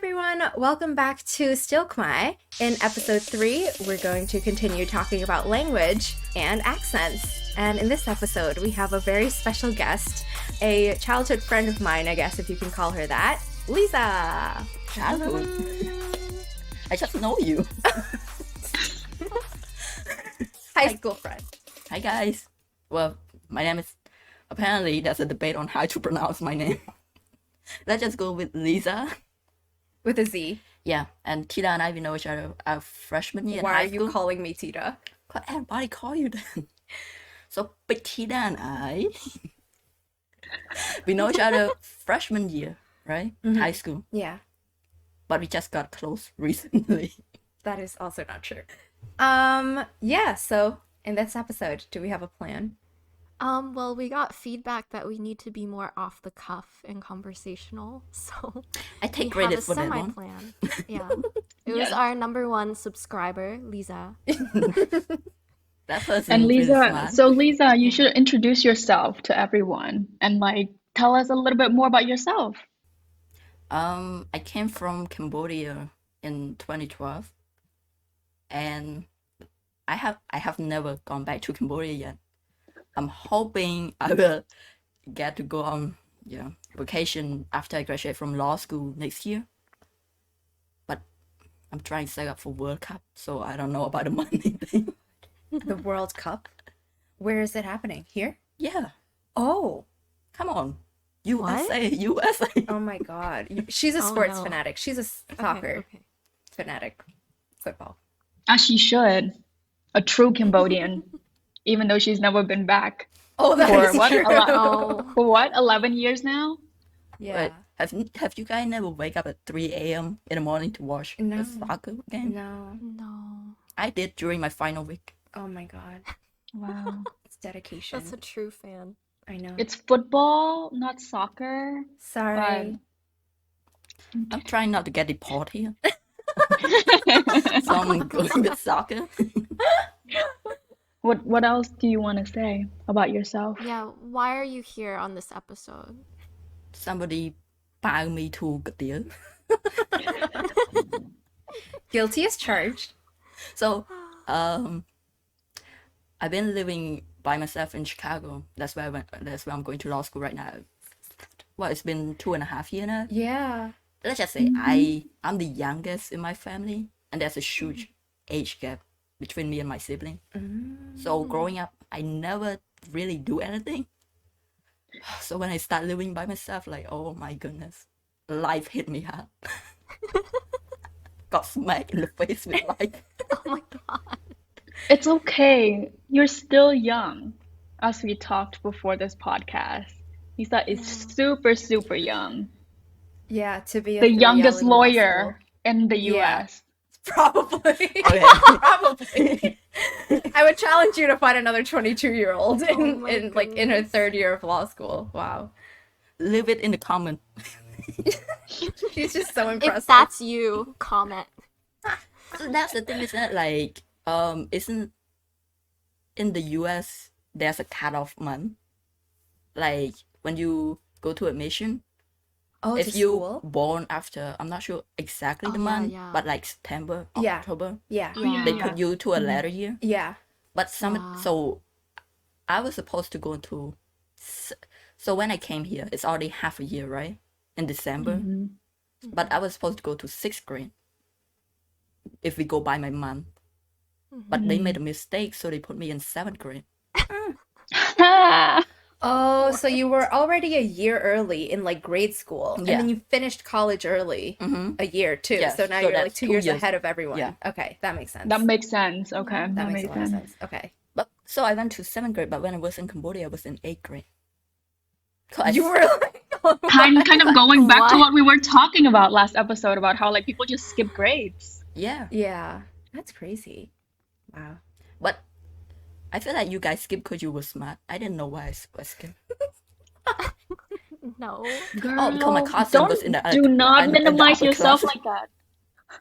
everyone, welcome back to Still Khmer. In episode 3, we're going to continue talking about language and accents. And in this episode, we have a very special guest, a childhood friend of mine, I guess if you can call her that, Liza. Childhood? I just know you. High school friend. Hi guys. Well, my name is... Apparently, there's a debate on how to pronounce my name. Let's just go with Liza. With a Z. Yeah, and Thida and I, we know each other our freshman year in Why high are school. you calling me Thida? What everybody call you then? So, but Thida and I, we know each other freshman year, right? High school. Yeah, But we just got close recently. that is also not true. Yeah, so in this episode, do we have a plan? Well, we got feedback that we need to be more off the cuff and conversational, so I take we credit have a for that one. semi-plan. Yeah. It was our number one subscriber, Liza. That person And is really Liza, smart. so Liza, you should introduce yourself to everyone and tell us a little bit more about yourself. I came from Cambodia in 2012, and I have never gone back to Cambodia yet. I'm hoping I will get to go on vacation after I graduate from law school next year. But I'm trying to save up for World Cup, so I don't know about the money thing. The World Cup? Where is it happening? Here? Yeah, Oh. come on, USA. Oh my god. She's a Oh, sports no. fanatic. She's a soccer Okay. fanatic. Football. As she should. A true Cambodian, even though she's never been back. Oh, that For is what? true. Oh, For what? 11 years now? Yeah. But have you guys never wake up at 3 a.m. in the morning to watch No. a soccer game? No. no. I did during my final week. Oh my god. Wow. It's dedication. That's a true fan. I know. It's football, not soccer. Sorry. I'm trying not to get deported here. So I'm going with soccer. What else do you want to say about yourself? Yeah, why are you here on this episode? Somebody bow me to cái tiếng. Guilty as charged. So, I've been living by myself in Chicago. That's where I'm going to law school right now. Well, it's been 2.5 years now. Yeah. Let's just say I'm the youngest in my family, and there's a huge age gap between me and my sibling. So growing up, I never really do anything. So when I start living by myself, like, oh my goodness, life hit me hard. Got smacked in the face with life. Oh my god. It's okay. You're still young, as we talked before this podcast. Lisa is super, super young. Yeah, to be a The youngest three-yelling law lawyer in the Yeah. US. Probably. Okay. Probably. I would challenge you to find another 22-year-old Oh my in her goodness. third year of law school. Wow. Leave it in the comment. She's just so impressive. If that's you, comment. So that's the thing, isn't it? Like, isn't in the US there's a cutoff month? Like when you go to admission, oh, if to you school? born after, I'm not sure exactly the Oh, month, yeah. but like September, Yeah. October, Yeah. Yeah. they put you to a later year. Yeah. But some, Ah. so I was supposed to go to, so when I came here, it's already half a year, right? In December. But I was supposed to go to 6th grade if we go by my month. But they made a mistake, so they put me in 7th grade. Oh, so you were already a year early in like grade school, and Yeah. then you finished college early a year too. Yes, So now so you're like that's 2 2 years years. ahead of everyone. Yeah. Okay, that makes sense. That makes sense. Okay, That makes a lot of sense. Okay. But so I went to 7th grade, but when I was in Cambodia, I was in 8th grade. So I You were like, Kind of going back to What? what we were talking about last episode about how people just skip grades. yeah. yeah, that's crazy. Wow. But I feel like you guys skipped because you were smart. I didn't know why I skipped. No. Oh, because my cousin was in the do not in the minimize upper yourself class. like that.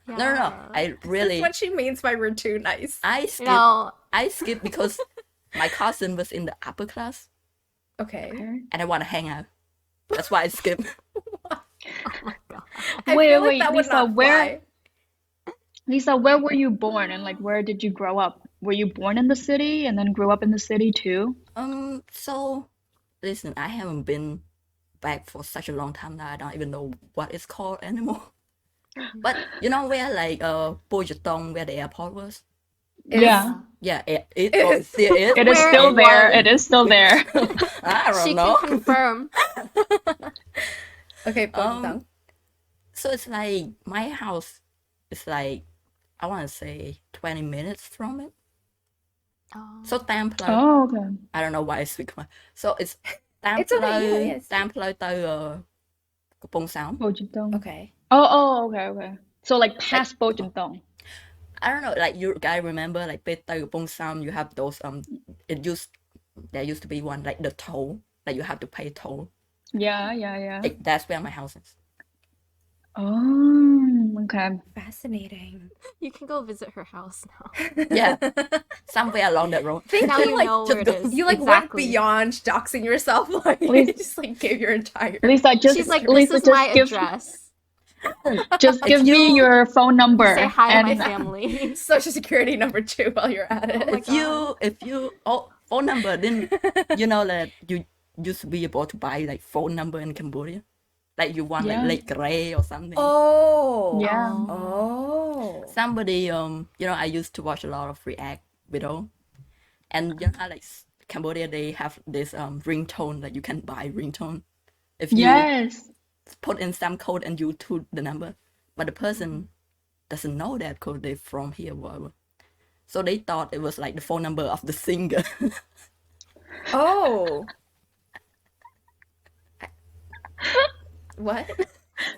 No. I That's really, what she means by we're too nice. I skipped. No. I skipped because my cousin was in the upper class, Okay. Okay. and I want to hang out. That's why I skipped. Oh my god. I Wait, feel like wait, that would Lisa, not fly. Lisa, where were you born and like where did you grow up? Were you born in the city and then grew up in the city too? So listen, I haven't been back for such a long time that I don't even know what it's called anymore. But you know where like Pojatong, where the airport was? Yeah. Yeah, it still is. It is Where still it there. was. It is still there. I She don't know. can confirm. Okay, Pojitong. So it's like my house is like I want to say 20 minutes from it. Oh. So Tampa, Oh, okay. I don't know why I speak my. So it's It's okay, yeah, yes. Tampa to Kapong Sound. Bojintong. Okay. Oh, okay, okay. So like past Bojintong. I don't know, like you guys remember like Peter Kapong Sound, you have those there used to be one like the toll, like you have to pay toll. Yeah. Like, that's where my house is. Oh, okay. Fascinating. You can go visit her house now. Yeah, somewhere along that road. Now you know where it is. You like exactly. went beyond doxing yourself. Like you Lisa- just like gave your entire. Lisa, just She's like, Lisa, this is just my give address. just give me your phone number Say hi to and my family. Social security number 2 while you're at it. Oh my God. If you phone number, then you know that you used to be able to buy like phone number in Cambodia, like you want Yeah. like gray or something. Oh. yeah. Oh. Somebody I used to watch a lot of React video, and you know how like Cambodia they have this ringtone that you can buy ringtone if you Yes. put in some code and you to the number, but the person doesn't know that code. They're from here, whatever. So they thought it was like the phone number of the singer. Oh. What?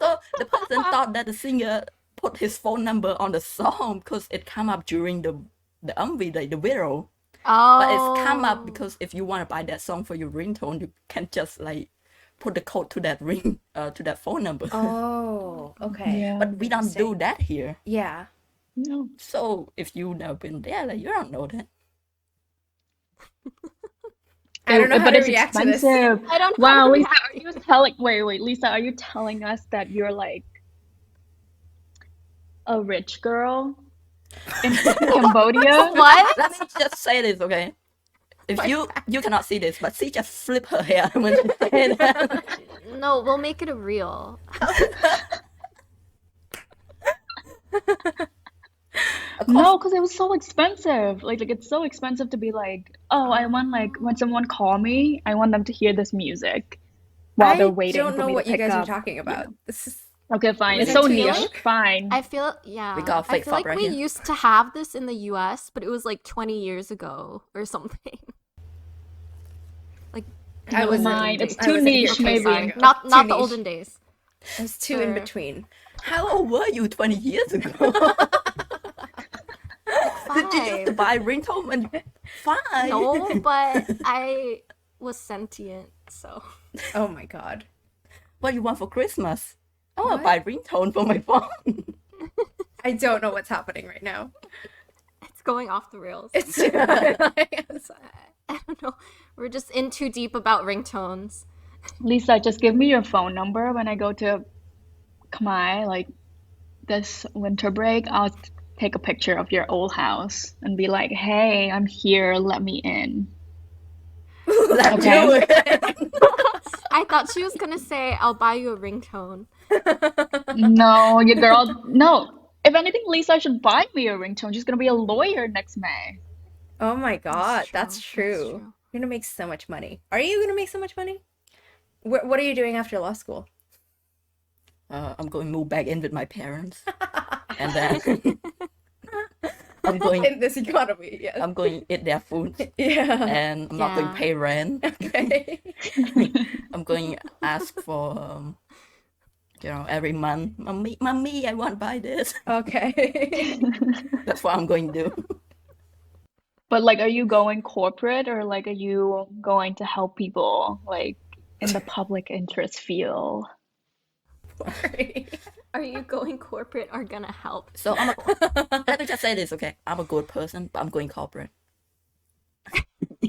So the person thought that the singer put his phone number on the song because it come up during the MV, like the video. Oh. But it's come up because if you want to buy that song for your ringtone, you can just like put the code to that to that phone number. Oh. Okay. Yeah. But we don't do that here. Yeah. No. So if you never been there, like you don't know that. I don't know how but to it's react to this. expensive. I don't know Wow, how to Lisa, react. are you telling wait, Lisa, are you telling us that you're like a rich girl in Cambodia? What? Let me just say this, okay? If you cannot see this, but she just flip her hair when she said that. No, we'll make it a reel. No, because it was so expensive. Like it's so expensive to be like, oh, I want like when someone call me, I want them to hear this music while they're waiting I don't for know me what to you pick guys up. are talking about. This is Okay, fine. Is It's it so too niche. young? Fine. I feel, yeah. We got a I fake feel fob like right we here. used to have this in the US, but it was like 20 years ago or something. Like, I Never was mind. It's I too wasn't here niche, 20 maybe. years ago. not Too the niche. olden days. I was too in Sure. between. How old were you 20 years ago? Did you used to Five. buy ringtone when you 5? No, but I was sentient, so. Oh my god. What you want for Christmas? I want to What? buy ringtone for my phone. I don't know what's happening right now. It's going off the rails. It's I don't know. We're just in too deep about ringtones. Lisa, just give me your phone number when I go to Khmer, like this winter break. I'll take a picture of your old house and be like, hey, I'm here, let me in. Let's Okay. do it. I thought she was gonna say, I'll buy you a ringtone. No, your girl, no. If anything, Lisa should buy me a ringtone. She's gonna be a lawyer next May. Oh my god, that's true, true. that's true. You're gonna make so much money. Are you gonna make so much money? What are you doing after law school? I'm going to move back in with my parents, and then I'm going In this economy, yes. I'm going to eat their food, Yeah. and I'm not going to Yeah. pay rent. Okay. I'm going to ask for every month, mommy, I want to buy this. Okay. That's what I'm going to do. But like, are you going corporate or like, are you going to help people like in the public interest field? Sorry. Are you going corporate or gonna help? So let me just say this, okay? I'm a good person, but I'm going corporate.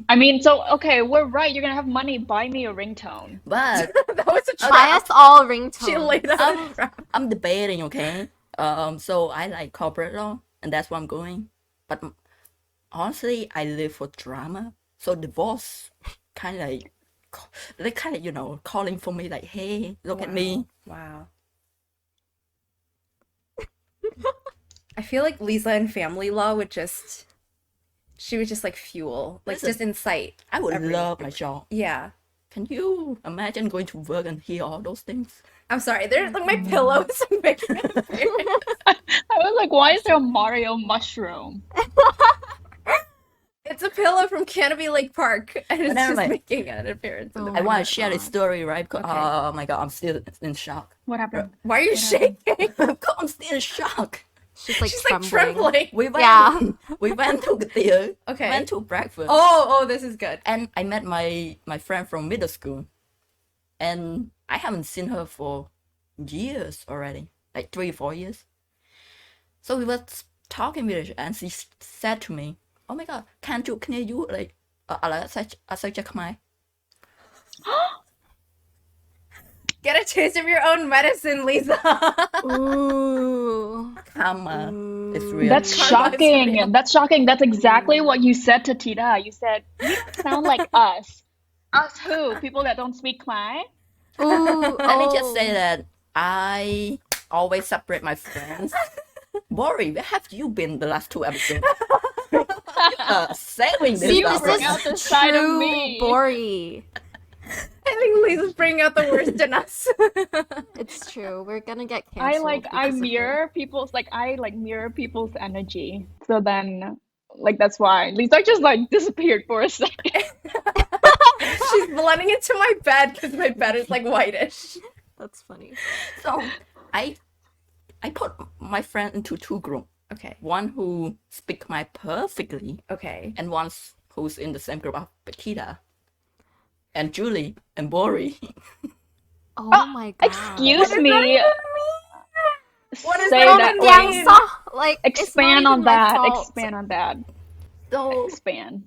I mean, so okay, we're right. You're gonna have money. Buy me a ringtone. But That was a Buy trap. us all She ringtones. laid out a trap. I'm debating, okay? So I like corporate law, and that's where I'm going. But honestly, I live for drama. So divorce kind of like, they kind of, calling for me like, hey, look at me. Wow. I feel like Liza in family law would just, she would just like fuel, like Listen, just incite. I would love my job. Yeah. Can you imagine going to work and hear all those things? I'm sorry, there's like my pillow is making an appearance. I was like, why is there a Mario mushroom? It's a pillow from Canopy Lake Park, and it's never just mind. making an appearance. Oh I my want to share this God. story, right? Because, Okay. oh my God, I'm still in shock. What happened? Why are you shaking? I'm still in shock. She's like She's like trembling. trembling. We went, Yeah. we went to the theater, Okay. went to breakfast. Oh, this is good. And I met my friend from middle school, and I haven't seen her for years already, like 3-4 years. So we were talking with her, and she said to me, "Oh my God, can you like such a Khmer?" Get a taste of your own medicine, Liza. Ooh. Karma is real. That's Karma is shocking. real. That's shocking. That's exactly what you said to Thida. You said, you don't sound like us. Us who? People that don't speak Khmer? Ooh. Let me just say that I always separate my friends. Bori, where have you been the last 2 episodes? Sailing this See, up this right bring is now. out the side of true me. Bori. I think Liza's bringing out the worst in us. It's true. We're gonna get I canceled. I because of her. mirror people's mirror people's energy. So then that's why Lisa just disappeared for a second. She's blending into my bed because my bed is like whitish. That's funny. So I put my friend into 2 groups. Okay. One who speak Khmer perfectly, Okay. and one who's in the same group of Thida and Julie and Bori. Oh my God. Excuse me. What is Say that that. even Like, mean? Like, expand on that. Expand on that. So, Expand.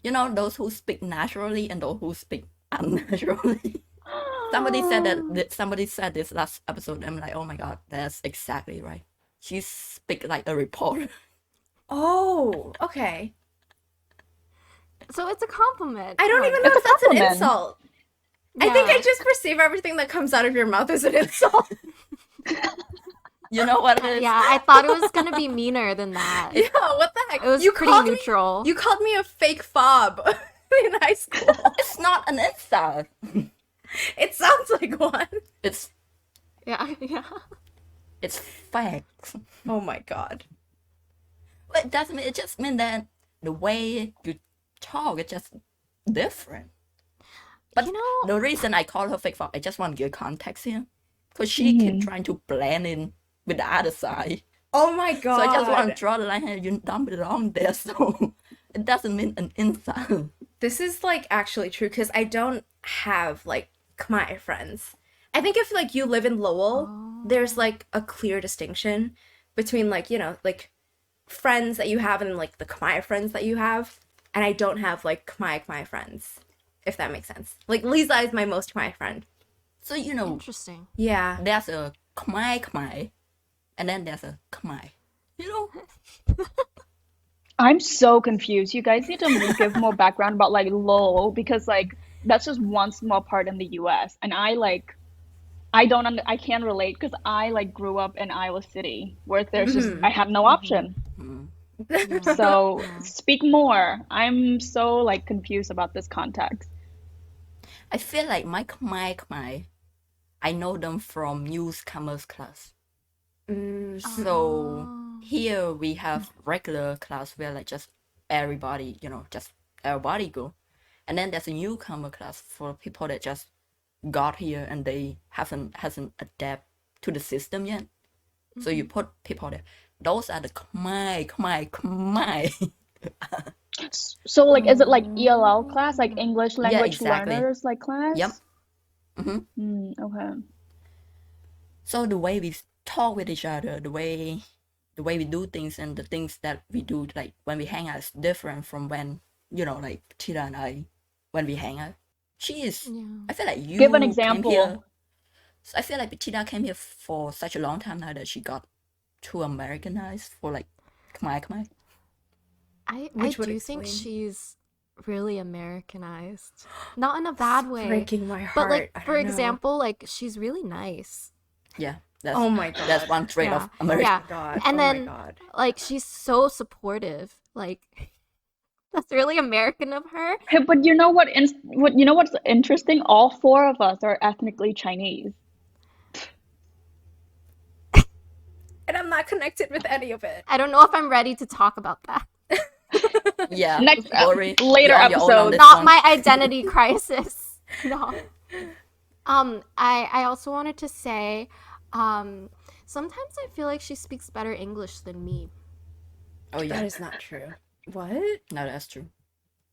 those who speak naturally and those who speak unnaturally. Somebody said this last episode. I'm like, oh my God, that's exactly right. She speak like a reporter. Oh, okay. So it's a compliment. I don't Come even on. know It's a if that's an compliment. insult. I think I Yeah. just perceive everything that comes out of your mouth as an insult. You know what it is? Yeah, I thought it was gonna be meaner than that. Yeah, what the heck? It was you pretty called neutral. You called me a fake fob in high school. It's not an insult. It sounds like one. It's Yeah, yeah. it's facts. Oh my God. But it doesn't mean, it just means that the way you talk is just different. But the reason I call her fake fog, I just want to give context here. Because she keep trying to blend in with the other side. Oh my God. So I just want to draw the line here. You don't belong there. So it doesn't mean an insult. This is like actually true because I don't have like Khmer friends. I think if like you live in Lowell, there's like a clear distinction between like, like friends that you have and like the Khmer friends that you have. And I don't have like Khmer friends, if that makes sense. Like Liza is my most Khmer friend. So, Interesting. Yeah. there's a Khmer, and then there's a Khmer. I'm so confused. You guys need to give more background about Lowell because that's just one small part in the US and I can't relate because I grew up in Iowa City where there's just I had no option. So speak more. I'm so confused about this context. I feel like my Khmer, I know them from newcomers class. So here we have regular class where just everybody, just everybody go. And then there's a newcomer class for people that just got here and they hasn't adapted to the system yet. So you put people there. Those are the Khmer. So is it ELL class, English language exactly. learners class? Yep. Okay. So the way we talk with each other, the way we do things and the things that we do when we hang out is different from when you know, like Thida and I, when we hang out, she is. Yeah. I feel like you Give an came example. here. I feel like Thida came here for such a long time now that she got too Americanized for like Khmer. I Which would do think explain. she's really Americanized. Not in a bad way. Breaking my heart. But like I for don't know. example, like she's really nice. Yeah, that's Oh my god. that's one trait of Yeah. American. Yeah. Oh my god. And oh then my god. like she's so supportive. Like that's really American of her. Hey, but you know what's interesting? All four of us are ethnically Chinese. And I'm not connected with any of it. I don't know if I'm ready to talk about that. Yeah, Next Lori, later you're on your own on episode. this Not one. my identity crisis. No. I also wanted to say, sometimes I feel like she speaks better English than me. Oh yeah, That is not true. What? no, that's true.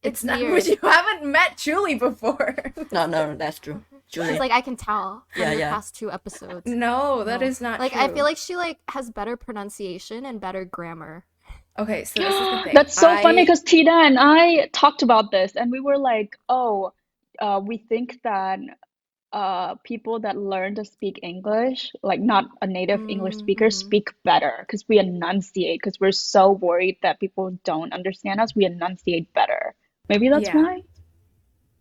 It's not. weird. You haven't met Julie before. No, that's true. Julie, It's like I can tell from Yeah, the yeah. past 2 episodes. No, that No. is not Like true. I feel like she like has better pronunciation and better grammar. Okay, so this is the thing. That's so funny because Thida and I talked about this, and we were like, "Oh, we think that people that learn to speak English, like not a native English speaker, Mhm. speak better because we enunciate. Because we're so worried that people don't understand us, we enunciate better. Maybe that's Yeah. why."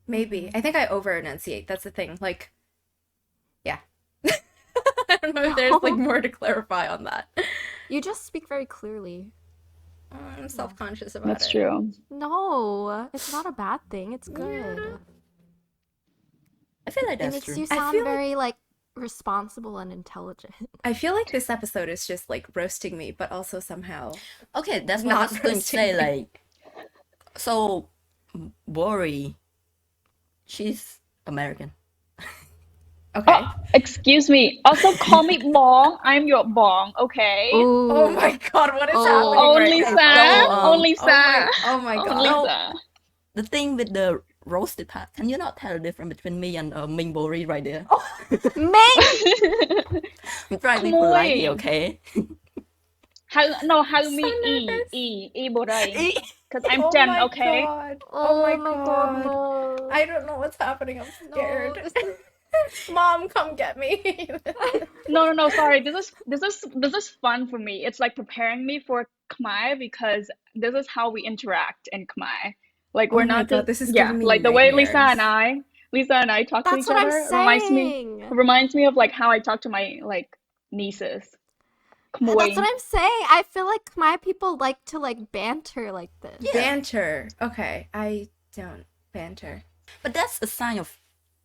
Maybe. I think I over enunciate. That's the thing. Like, yeah. I don't know if there's like more to clarify on that. You just speak very clearly. I'm self-conscious about That's it. true. No, it's not a bad thing. It's good. I feel like It that's makes true. you I sound feel like- very like responsible and intelligent. I feel like this episode is just like roasting me, but also somehow. Okay, that's what I Not was going to say. roasting Like, so Lori, she's American. Okay. Oh, excuse me. Also, call me Bong. I'm your Bong, okay? Ooh. Oh my god, what is Oh. happening Only right Sa. now? So, Only Sa. Oh my Only god. Sa. The thing with the roasted part, can you not tell the difference between me and Ming Bori right there? Ming! I'm trying to be Come polite on. here, okay? How me nervous. E borai. Because I'm Oh Jen, my okay? god. Oh my god, no. I don't know what's happening. I'm No, scared. this Mom, come get me. No, sorry. This is fun for me. It's like preparing me for Khmer because this is how we interact in Khmer. Like Oh we're my not God, just this is yeah, giving me like the way Lisa nightmares. and I talk to That's each what I'm other saying. reminds me of like how I talk to my like nieces. That's Khmer. what I'm saying. I feel like my people like to like banter like this. Yeah. Banter. Okay, I don't banter. But that's a sign of,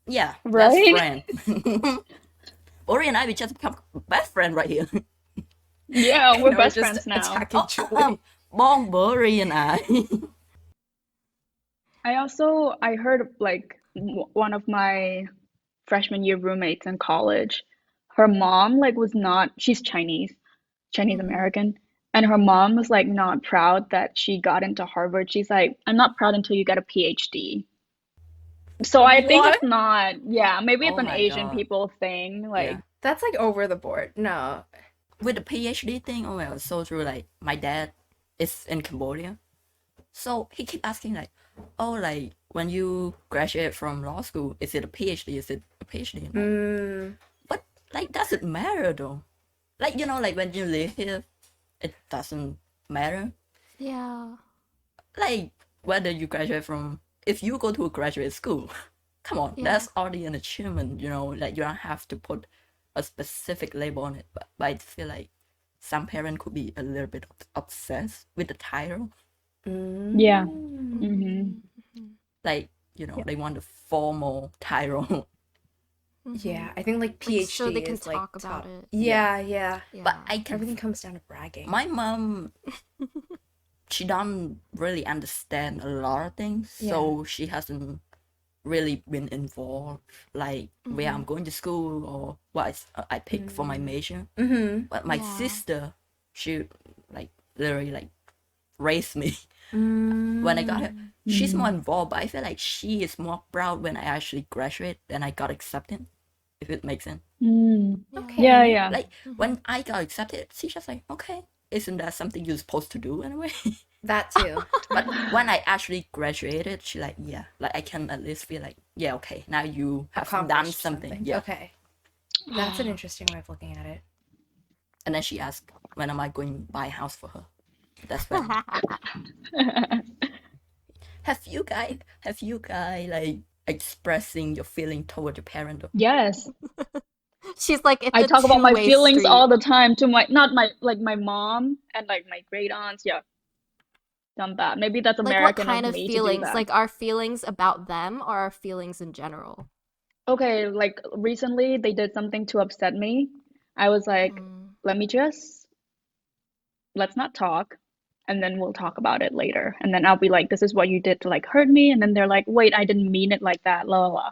yeah, Right? best friend. Ori and I, we just become best friend right here. Yeah, we're No, best just friends now. attacking Julie. Bong Bori and I. I heard like one of my freshman year roommates in college, her mom like was not, she's Chinese American, and her mom was like not proud that she got into Harvard. She's like, I'm not proud until you get a PhD. So I think What? it's not, yeah, maybe it's Oh an my Asian God. people thing. Like, Yeah. That's like over the board. No. With the PhD thing, oh my God, so true. Like, my dad is in Cambodia. So he keep asking like, oh, like, when you graduate from law school, is it a PhD? Is it a PhD? Mm, But, like, does it matter though? Like, you know, like, when you live here, it doesn't matter. Yeah. Like, whether you graduate from, if you go to a graduate school, come on, Yeah. that's already an achievement, you know, like, you don't have to put a specific label on it. But I feel like some parent could be a little bit obsessed with the title. yeah. mm. Mm-hmm. Like, you know, they want the formal title. Yeah, I think like Like, PhD so they can is like talk about top. it. Yeah, yeah. But I can, Everything comes down to bragging. my mom, she don't really understand a lot of things, so she hasn't really been involved, like where I'm going to school or what I pick for my major. Mm-hmm. But my Yeah. sister, she like literally like raised me Mm. when I got her. She's more involved, but I feel like she is more proud when I actually graduate and I got accepted, if it makes sense. Mm. Okay. Yeah, yeah. Like when I got accepted, she's just like, okay, isn't that something you're supposed to do anyway? That too. But when I actually graduated, she like, yeah, like I can at least feel like, yeah, okay, now you have done Accomplished something. Yeah. Okay. That's an interesting way of looking at it. And then she asked, when am I going to buy a house for her? That's when. Have you guys like expressing your feeling toward your parent? Yes. She's like, it's I a talk about my two-way feelings street. all the time to not my like my mom and like my great aunts. Yeah, done that. Maybe that's Like, what American kind of of me to do feelings? that. Like, our feelings about them or our feelings in general? Okay, like recently they did something to upset me. I was like, let me just let's not talk, and then we'll talk about it later. And then I'll be like, this is what you did to like hurt me. And then they're like, wait, I didn't mean it like that. La la la.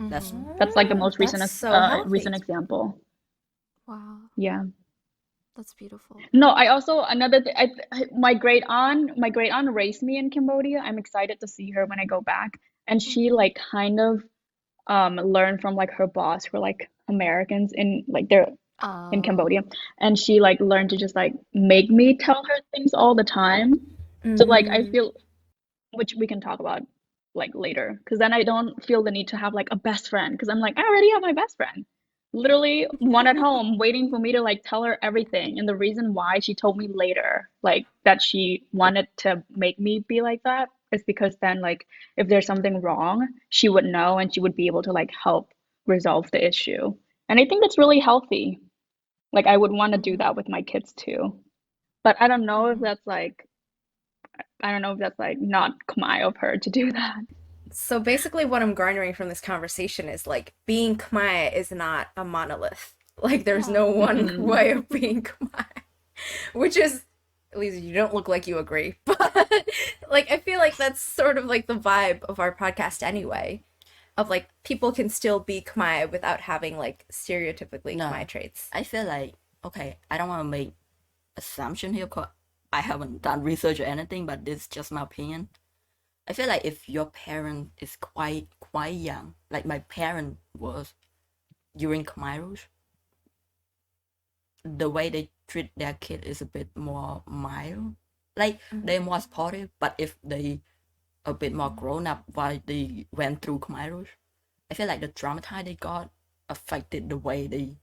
That's like the most recent That's so healthy. recent example. Wow, Yeah. that's beautiful. No, I also another thing. My great aunt raised me in Cambodia. I'm excited to see her when I go back, and she like kind of learned from like her boss who are like Americans in like they're in Cambodia, and she like learned to just like make me tell her things all the time. So like I feel, which we can talk about like later, because then I don't feel the need to have like a best friend, because I'm like I already have my best friend, literally one at home waiting for me to like tell her everything. And the reason why she told me later like that she wanted to make me be like that is because then like if there's something wrong, she would know and she would be able to like help resolve the issue. And I think that's really healthy. Like I would want to do that with my kids too. But I don't know if that's like not Khmer of her to do that. So basically what I'm garnering from this conversation is like being Khmer is not a monolith. Like there's no one way of being Khmer. Which is, Liza, you don't look like you agree, but like I feel like that's sort of like the vibe of our podcast anyway. Of like people can still be Khmer without having like stereotypically Khmer traits. I feel like, okay, I don't want to make assumption here because I haven't done research or anything, but this is just my opinion. I feel like if your parent is quite young, like my parent was during Khmer Rouge, the way they treat their kid is a bit more mild. Like they're more supportive, but if they a bit more grown up while they went through Khmer Rouge, I feel like the traumatized they got affected the way they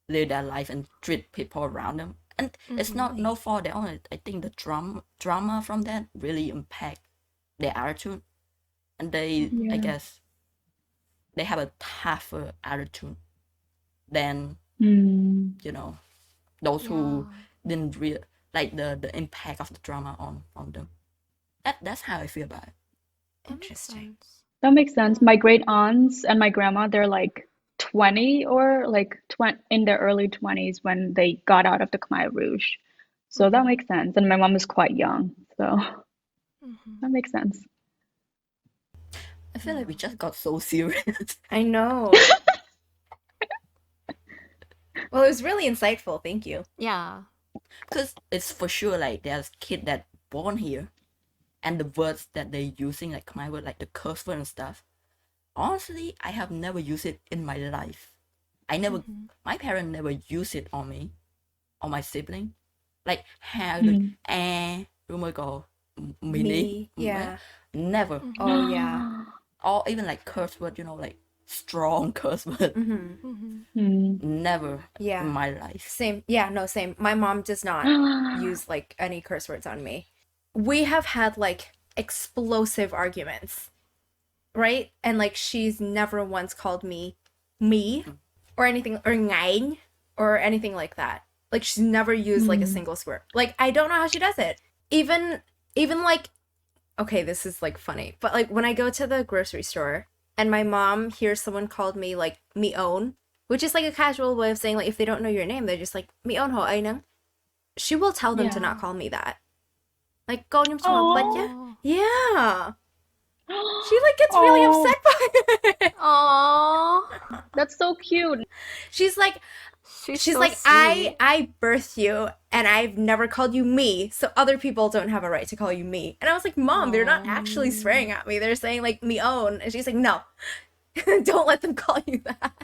live their life and treat people around them. And it's not no fault their own. I think the drama from that really impact their attitude, and they I guess they have a tougher attitude than you know those who didn't like the impact of the drama on them. That's how I feel about it. Interesting. That makes sense. My great aunts and my grandma, they're like 20 or like 20 in their early 20s when they got out of the Khmer Rouge. So that makes sense. And my mom is quite young, so that makes sense. I feel like we just got so serious. I know. Well, it was really insightful. Thank you. Yeah. Because it's for sure like there's kids that born here, and the words that they're using, like Khmer word, like the curse word and stuff. Honestly, I have never used it in my life. My parents never used it on me, on my sibling. Like how rumor go, mini, yeah. Never. Oh yeah. Or even like curse word, like strong curse word. Never in my life. Same. Yeah, no, same. My mom does not use like any curse words on me. We have had like explosive arguments, right? And like she's never once called me or anything, or ngang or anything like that. Like she's never used like a single swear. Like I don't know how she does it. Even like, okay, this is like funny, but like when I go to the grocery store and my mom hears someone called me like me own, which is like a casual way of saying like if they don't know your name, they're just like me own ho ay nang. She will tell them to not call me that. Like go nhum chuma but yeah. She like gets really upset by it. Aww. That's so cute. She's like She's so like, I birthed you and I've never called you me, so other people don't have a right to call you me. And I was like, Mom, they're not actually swearing at me. They're saying like me own. And she's like, no, don't let them call you that.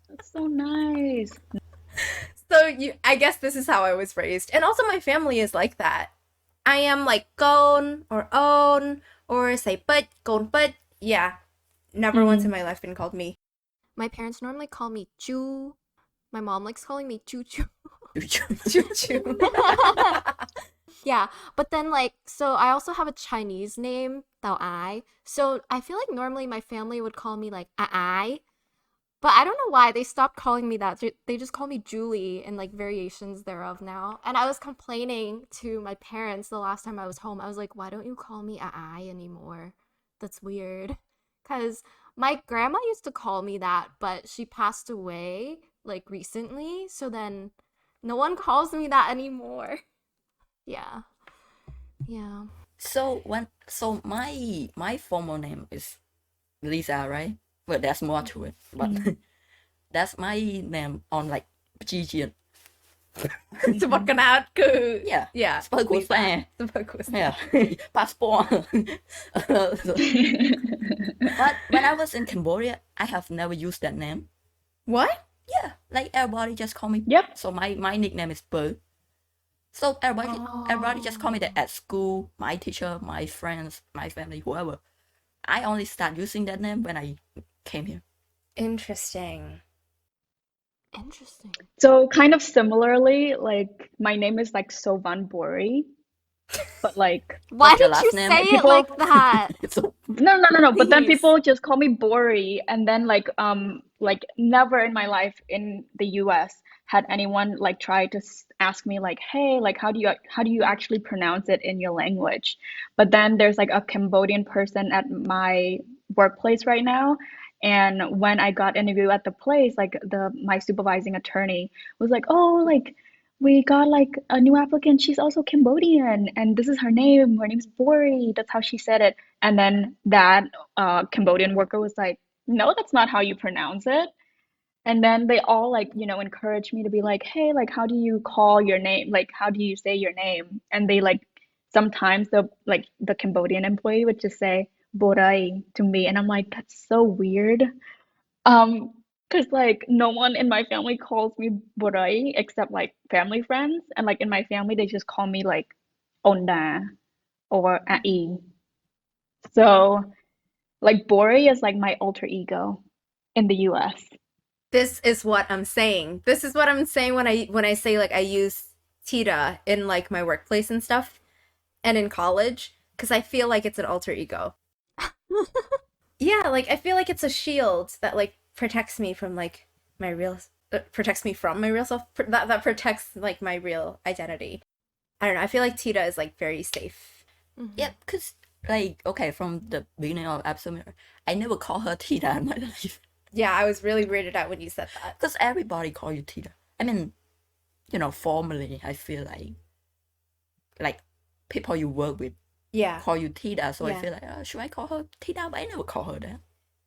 That's so nice. I guess this is how I was raised. And also my family is like that. I am like con or own or say but, con but. Yeah. Never once in my life been called me. My parents normally call me Chu. My mom likes calling me Choo Choo. Choo choo. Yeah, but then like, so I also have a Chinese name, Tao Ai. So I feel like normally my family would call me like Ai, but I don't know why they stopped calling me that. They just call me Julie and like variations thereof now. And I was complaining to my parents the last time I was home. I was like, why don't you call me Ai anymore? That's weird. Cause my grandma used to call me that, but she passed away like recently. So then no one calls me that anymore. Yeah. Yeah. So my formal name is Liza, right? But there's more to it. But that's my name on like Gigian. Sebut kenal ke. Yeah. Yeah. Sebagus Lisa. eh. Sebagus. Yeah. Passport. But when I was in Cambodia, I have never used that name. What? Yeah. Like everybody just call me. Yep. So my nickname is Bird. So everybody just call me that at school, my teacher, my friends, my family, whoever. I only start using that name when I came here. Interesting. Interesting. So kind of similarly, like my name is like Sovan Bori, but like Why What's your did you last name? say it People- like that? So no. But then Please. people just call me Bori, and then like never in my life in the US had anyone like try to ask me like, hey, like how do you actually pronounce it in your language? But then there's like a Cambodian person at my workplace right now. And when I got interviewed at the place, like my supervising attorney was like, oh, like we got like a new applicant. She's also Cambodian, and this is her name. Her name's Bori. That's how she said it. And then that Cambodian worker was like, no, that's not how you pronounce it. And then they all like, encouraged me to be like, hey, like how do you call your name? Like how do you say your name? And they like sometimes the Cambodian employee would just say Borai to me, and I'm like, that's so weird. Um, because like no one in my family calls me Borai except like family friends, and like in my family they just call me like Onda or Ai. So like Bori is like my alter ego in the US. This is what I'm saying. This is what I'm saying when I say like I use Thida in like my workplace and stuff and in college because I feel like it's an alter ego. Yeah, like I feel like it's a shield that like protects me from like my real protects me from my real self that protects like my real identity. I don't know. I feel like Thida is like very safe. yeah, because like okay, from the beginning of episode, I never call her Tita in my life. Yeah, I was really weirded out when you said that. Because everybody call you Tita. I mean, formally, I feel like people you work with Yeah. call you Tita, so Yeah. I feel like, should I call her Tita? But I never call her that.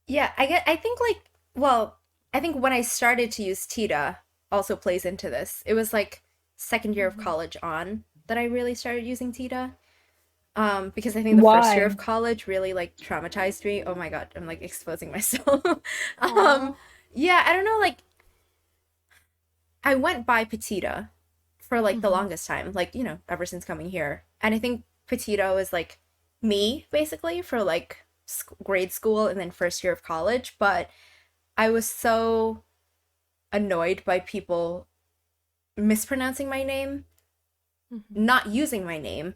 Yeah, I think like I think when I started to use Thida also plays into this. It was like second year of college on that I really started using Thida. Because I think the first year Why? of college really like traumatized me. Oh my god, I'm like exposing myself. Aw. Yeah, I don't know, like I went by Petita for like the longest time, like, ever since coming here. And I think Petito is like me basically for like grade school and then first year of college, but I was so annoyed by people mispronouncing my name, not using my name,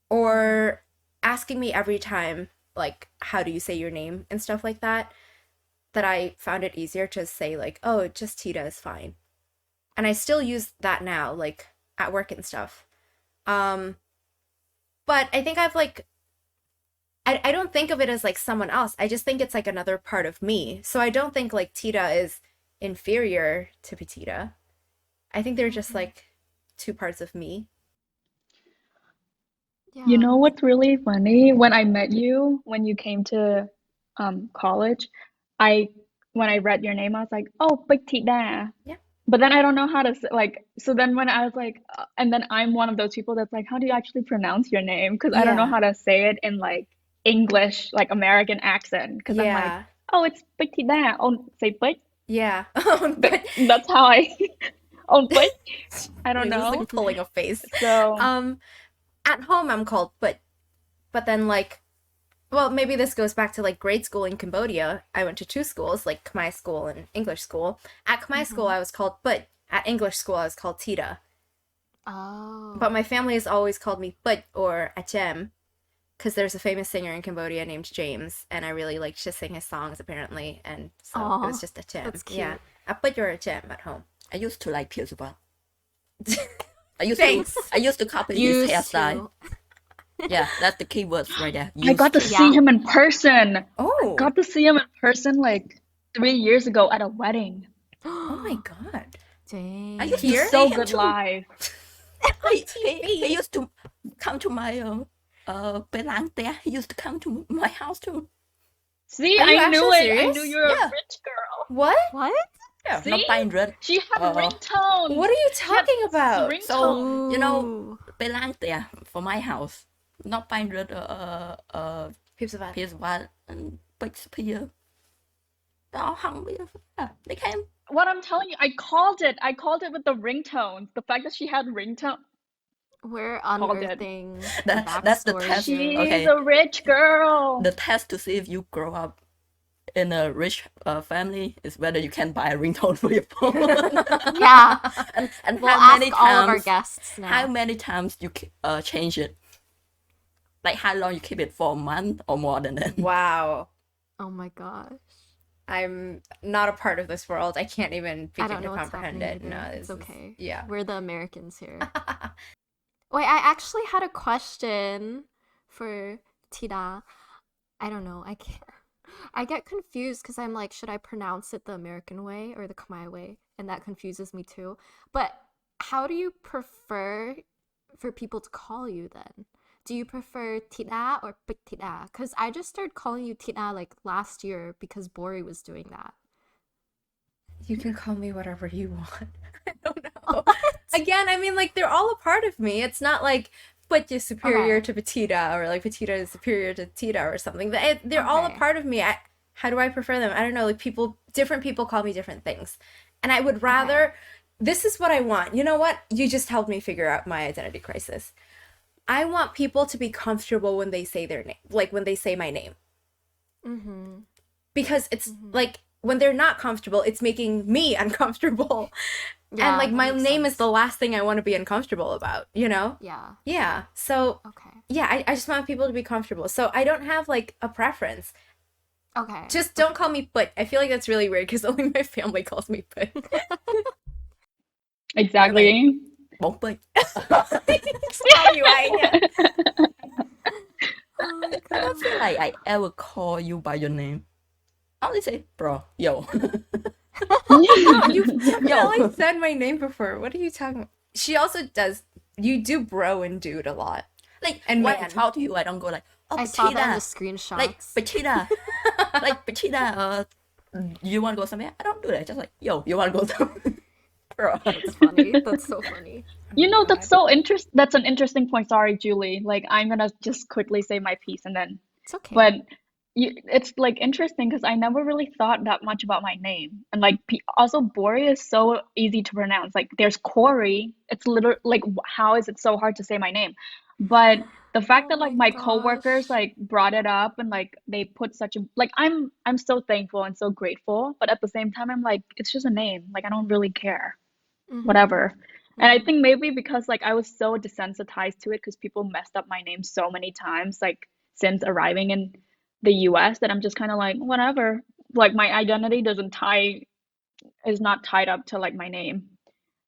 or asking me every time like how do you say your name and stuff like that, that I found it easier to say like, oh, just Tita is fine. And I still use that now, like at work and stuff. But I think I've like I don't think of it as like someone else. I just think it's like another part of me. So I don't think like Tita is inferior to Petita. I think they're just like two parts of me. Yeah. You know what's really funny? When I met you, when you came to college, I when I read your name, I was like, oh, Big Thida. Yeah. But then I don't know how to say, like, so then when I was like, and then I'm one of those people that's like, how do you actually pronounce your name? Because I don't know Yeah. how to say it in like English, like American accent. Because I'm like, Yeah. oh, it's Big Thida. Oh, say Big. Yeah. But That's how I Oh, but I don't Wait, this is know. like pulling a face. So At home I'm called but then like, well, maybe this goes back to like grade school in Cambodia. I went to two schools, like Khmer school and English school. At Khmer school I was called but. At English school I was called Thida. Oh. But my family has always called me But or Achem, because there's a famous singer in Cambodia named James, and I really liked to sing his songs apparently, and so Aw, it was just Achem. that's cute. Yeah, I But or Achem at home. I used to like Pierce One. Thanks. I used to copy his Used hairstyle. to. Yeah, that's the key words right there. I got to Used see Yeah. him in person. Oh, Got to see him in person like 3 years ago at a wedding. oh my god. Dang. I used to Here? see So him good too. live. He used to come to my Penang there. He used to come to my house too. See, Are you I knew actually it. I serious? knew you were Yeah. a rich girl. What? What? Yeah, See? not buying red. She had a ringtone. What are you She had talking about? ringtone. So, you know, Ooh. Penang there for my house. Not buying red Peeps of Pierce One and Shakespeare. Đó không biết. They came. What I'm telling you, I called it. I called it with the ringtones. The fact that she had ringtone. We're Called it. unearthing That's the backstory test. here. She's Okay. a rich girl. The test to see if you grow up in a rich family is whether you can buy a ringtone for your phone. Yeah. and We'll how many ask all of our times guests now. how many times you change it? Like how long you keep it for a month or more than that? Wow. Oh my gosh. I'm not a part of this world. I can't even I begin don't to know what's comprehend happening it. either. No, It's this is- okay. yeah. We're the Americans here. Wait, I actually had a question for Tida. I don't know. I can't. I get confused because I'm like, should I pronounce it the American way or the Khmer way? And that confuses me too. But how do you prefer for people to call you then? Do you prefer Tida or Petida? Because I just started calling you Tida like last year because Bori was doing that. You can call me whatever you want. I don't know. Again, I mean, like, they're all a part of me. It's not like Put is superior Okay. to Petita or like Petita is superior to Tita or something. They're all a Okay. part of me. How do I prefer them? I don't know. Like, different people call me different things. And I would rather, this is what I want. You know what? You just helped me figure out my identity crisis. I want people to be comfortable when they say their name, like when they say my name. Mm-hmm. Because it's like, when they're not comfortable, it's making me uncomfortable. Yeah, And like that my makes name sense. is the last thing I want to be uncomfortable about, you know? Yeah. Yeah. So Okay. yeah, I just want people to be comfortable. So I don't have like a preference. Okay. Just don't call me Put. I feel like that's really weird because only my family calls me Put. Exactly. Bóng bênh. Tell you, yeah. Oh my I don't feel like I ever call you by your name. I only say, bro, yo. You've definitely said my name before. What are you talking about? She also does. You do bro and dude a lot. Like, And when I man. talk to you, I don't go like, oh, I saw that in the Petita. screenshots. Like, Petita. Like, Petita, you want to go somewhere? I don't do that. Just like, yo, you want to go somewhere? Bro. That's funny. That's so funny. You know, that's so interesting. That's an interesting point. Sorry, Julie. Like, I'm gonna just quickly say my piece and then. It's okay. But it's like interesting because I never really thought that much about my name. And like, also, Bori is so easy to pronounce. Like, there's Corey. It's literally like, how is it so hard to say my name? But the fact Oh that like my my coworkers gosh. like brought it up and like they put such a like I'm so thankful and so grateful. But at the same time, I'm like, it's just a name. Like, I don't really care. Mhm. Whatever. And I Mhm. think maybe because like I was so desensitized to it because people messed up my name so many times, like since arriving in the US, that I'm just kind of like, whatever. Like my identity is not tied up to like my name.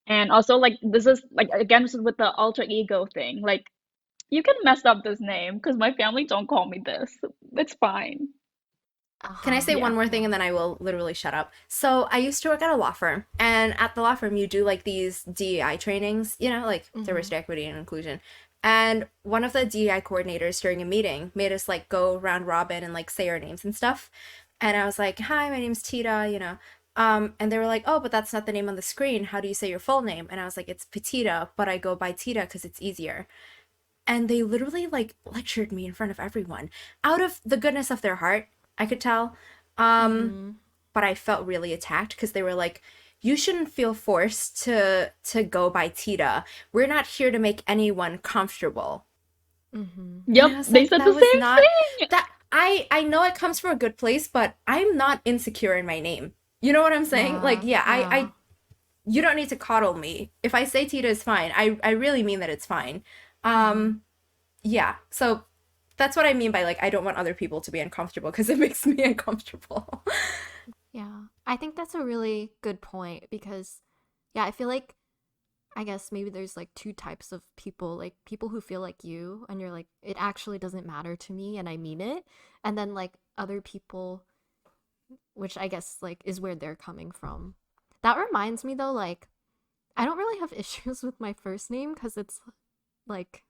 And also like this is like again this is with the alter ego thing. Like you can mess up this name because my family don't call me this. It's fine. Can I say one Yeah. more thing and then I will literally shut up? So I used to work at a law firm, and at the law firm you do like these DEI trainings, you know, like diversity, equity, and inclusion. And one of the DEI coordinators during a meeting made us like go round robin and like say our names and stuff. And I was like, "Hi, my name's Tita," you know. And they were like, "Oh, but that's not the name on the screen. How do you say your full name?" And I was like, "It's Petita, but I go by Tita because it's easier." And they literally like lectured me in front of everyone out of the goodness of their heart. I could tell. But I felt really attacked because they were like, you shouldn't feel forced to go by Thida. We're not here to make anyone comfortable. Mm-hmm. And I Yep, was they like, said that the was same not thing. that I know it comes from a good place, but I'm not insecure in my name. You know what I'm saying? Like, Yeah, yeah, yeah. you don't need to coddle me. If I say Thida is fine, I really mean that it's fine. Mm-hmm. Yeah. So that's what I mean by like I don't want other people to be uncomfortable because it makes me uncomfortable. Yeah. I think that's a really good point because, yeah, I feel like, I guess maybe there's like two types of people, like people who feel like you and you're like, it actually doesn't matter to me and I mean it. And then like other people, which I guess like is where they're coming from. That reminds me though, like, I don't really have issues with my first name because it's like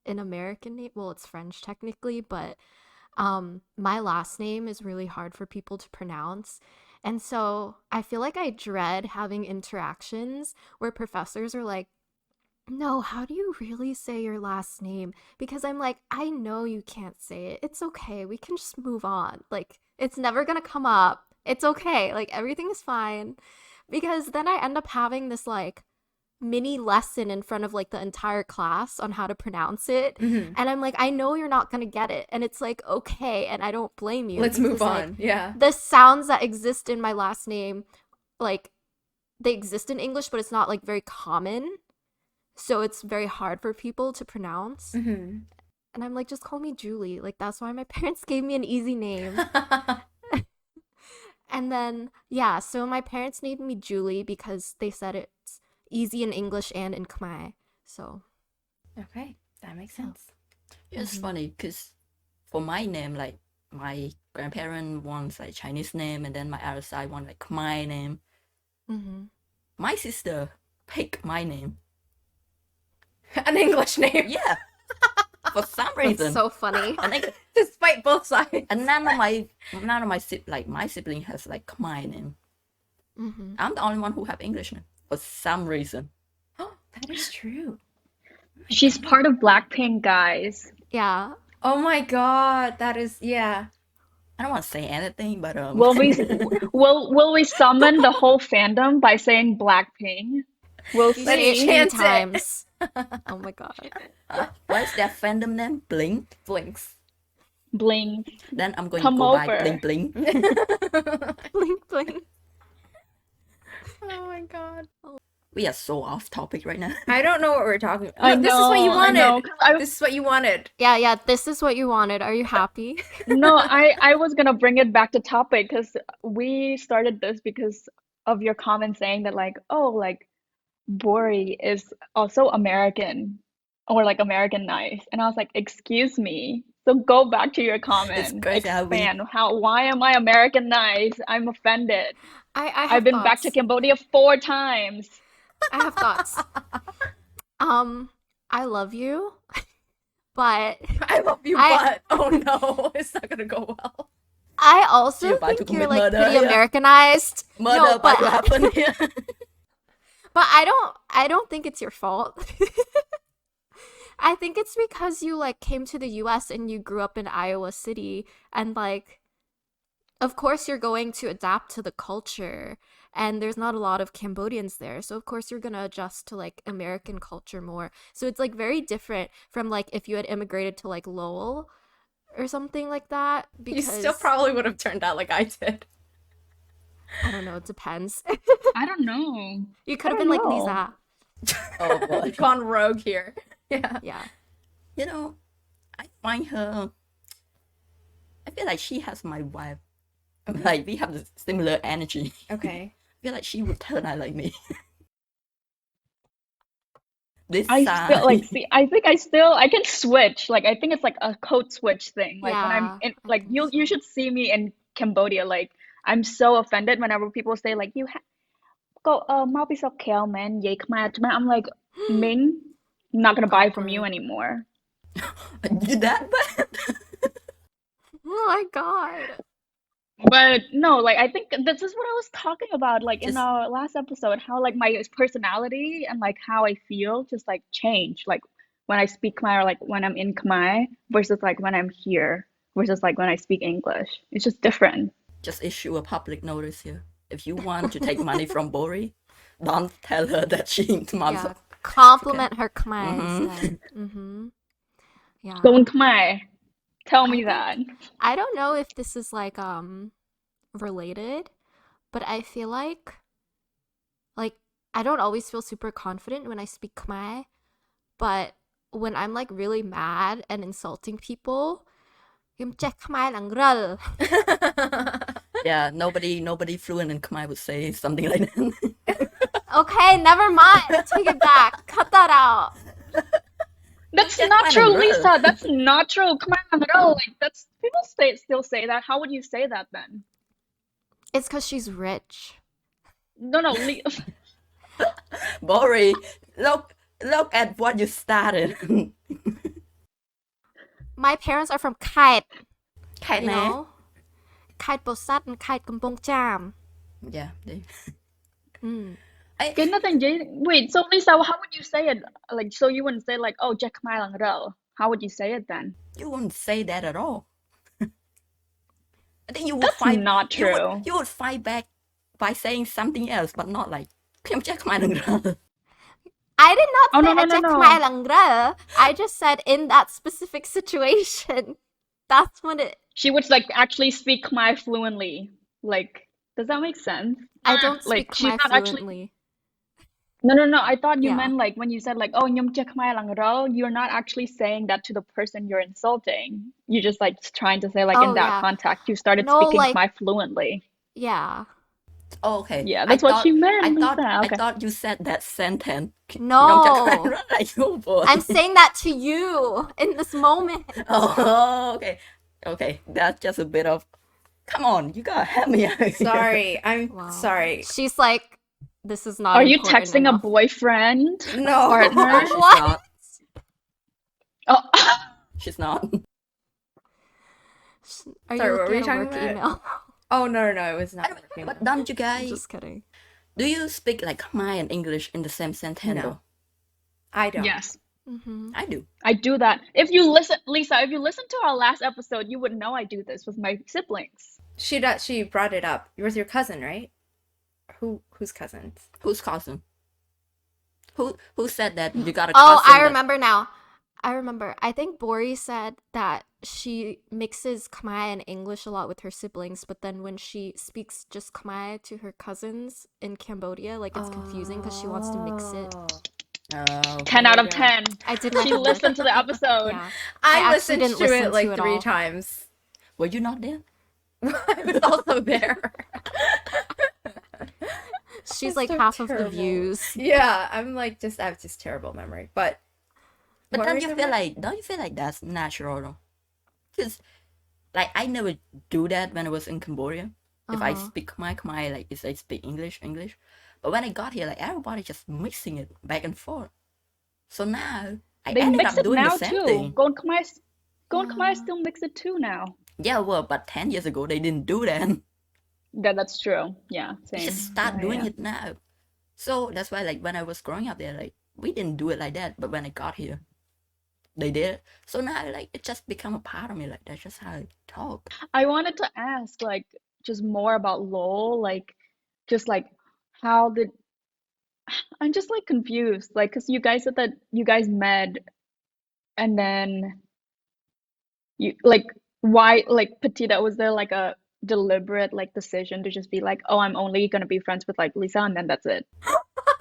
an American name. Well, it's French technically, but my last name is really hard for people to pronounce. And so I feel like I dread having interactions where professors are like, no, how do you really say your last name? Because I'm like, I know you can't say it. It's okay. We can just move on. Like, it's never gonna come up. It's okay. Like, everything is fine. Because then I end up having this, like, mini lesson in front of, like, the entire class on how to pronounce it. Mhm. And I'm like, I know you're not gonna get it. And it's like, okay. And I don't blame you Let's move because, like, on. Yeah. the sounds that exist in my last name, like, they exist in English, but it's not, like, very common. So it's very hard for people to pronounce. Mhm. And I'm like, just call me Julie. Like, that's why my parents gave me an easy name. And then, yeah, so my parents named me Julie because they said it's easy in English and in Khmer. So, Okay, that makes yeah. sense. It's Mhm. funny because for my name, like my grandparent wants like Chinese name, and then my other side want like my name. Mm-hmm. My sister picked my name. An English name. Yeah, for some That's reason. so funny. And like, Despite both sides. and none of my like my sibling has like my name. Mm-hmm. I'm the only one who have English name for some reason. That is true. She's part of Blackpink, guys. Yeah. Oh my god, that is yeah. I don't want to say anything, but Will we will we summon the whole fandom by saying Blackpink? We'll You Let's say it see. 3 chant it. times. Oh my god. what's that fandom name? Bling. Blinks. Bling. Then I'm going Come to go by over. Bling Bling. Blink, blink. Oh my god. We are so off topic right now. I don't know what we're talking about. I No, this is what you know, I know. wanted. 'Cause I This is what you wanted. Yeah, yeah, this is what you wanted. Are you happy? no, I was gonna bring it back to topic because we started this because of your comment saying that like, oh, like Bori is also American or like American nice. And I was like, excuse me. So go back to your It's comment, crazy how we expand. Why am I American nice? I'm offended. I I've have been back to thoughts. Cambodia 4 times. I have thoughts. I love you, but I love you, I but oh no, it's not gonna go well. I also You're about to think you're commit like murder, pretty yeah. Americanized. murder No, about to happen here. but I don't think it's your fault. I think it's because you like came to the US and you grew up in Iowa City and like of course you're going to adapt to the culture and there's not a lot of Cambodians there. So of course you're going to adjust to like American culture more. So it's like very different from like if you had immigrated to like Lowell or something like that You because still probably would have turned out like I did. I don't know, it depends. I don't know. You could I have don't been like know. Liza. Oh boy. Gone rogue here. Yeah. Yeah. You know, I find her. I feel like she has my vibe. Like we have the similar energy. Okay. I feel like she would turn out like me. This I side. still like see. I think I can switch. Like I think it's like a code switch thing. Like when I'm Yeah, in, I like think you so. should see me in Cambodia. Like I'm so offended whenever people say like you go mau pi sok khéo man vậy Khmer cho I'm like Ming, I'm not gonna buy from you Awkward. anymore. You that bad? Oh my god. But no, like I think this is what I was talking about like in Just our last episode, how like my personality and like how I feel just like change. Like when I speak Khmer, like when I'm in Khmer versus like when I'm here versus like when I speak English. It's just different. issue a public notice here. If you want to take money from Bori, don't tell her that she must. Yeah. Compliment her Khmer Mhm. instead. Mm-hmm. Yeah. Don't Khmer. Tell me I that. think I don't know if this is like related, but I feel like I don't always feel super confident when I speak Khmer, but when I'm like really mad and insulting people, "Yum check Khmer lang rel." Yeah, nobody fluent in Khmer would say something like that. Okay, never mind. Take it back. Cut that out. That's Check not Khmer true, lang rel. Lisa. That's not true. Come on, no. Like that's people still say that. How would you say that then? It's because she's rich. No, no. Bori, look at what you started. My parents are from Kite, Khmer. you know? Kite Bosat and Kite Kampong Cham. Yeah, they. Mm. Get nothing. Wait. So Lisa, how would you say it? Like, so you wouldn't say like, "Oh, Jack Mylang Ro." How would you say it then? You wouldn't say that at all. I think you would That's fight. not true. You would fight back by saying something else, but not like "Phim check Khmer lang rel." I did not Oh say no, no, no, Ajak no. Khmer lang rel. I just said in that specific situation. That's when it. She would like actually speak Khmer fluently. Like, does that make sense? I don't speak Like she's Khmer not actually. fluently. No, no, no. I thought you Yeah. meant like when you said like, "Oh, nyum check Khmer lang ro," you're not actually saying that to the person you're insulting. You're just like trying to say like in Oh, that yeah. context you started No, speaking like- Khmer fluently. Yeah. Oh, okay. Yeah, that's what she meant, Lisa. I Okay. thought you said that sentence. No. Like, oh boy. I'm saying that to you in this moment. Oh, okay. Okay, that's just a bit of. Come on, you gotta help me out. Sorry, I'm Wow. sorry. She's like, this is not Are you important texting a enough. boyfriend? No. Partner? No, she's What? not. Oh, She's not. Are Sorry, you what were looking you at a talking work about? email? Oh no, it was not working. But don't you I'm guys? just kidding. Do you speak like Khmer and English in the same sentence? No. I don't. yes. Mm-hmm. I do. I do that. If you listen, Lisa, if you listen to our last episode, you would know I do this with my siblings. She does. She brought it up. It was your cousin, right? Whose cousins? Whose cousin? Who said that you got a Oh, cousin? I remember now. I remember. I think Bori said that she mixes Khmer and English a lot with her siblings, but then when she speaks just Khmer to her cousins in Cambodia, like it's confusing because she wants to mix it. Oh, 10 out of Yeah. 10. I did my She homework. listened to the episode. Yeah. I actually listened didn't to listen it like to it 3 all. times. were you not there? I was also there. She's That's like so half of the terrible. views. Yeah, I have just terrible memory. But But what don't were you talking feel about? like that's natural though? Because like I never do that when I was in Cambodia. If I Uh-huh. speak Khmer, like if I speak English. But when I got here, like everybody just mixing it back and forth. So now I They ended mix up it doing now the same too. thing. Gon Khmer Yeah. still mix it too now. Yeah, well, but 10 years ago they didn't do that. That's true. Yeah, They same. just start Yeah, doing yeah. it now. So that's why, like, when I was growing up there, like, we didn't do it like that. But when I got here, they did. So now, like, it just become a part of me. Like, that's just how I talk. I wanted to ask like just more about Lowell, like just like how did I'm just like confused. Like, because you guys said that you guys met and then you like why like Petita, was there like a deliberate like decision to just be like, oh, I'm only gonna be friends with like Lisa and then that's it.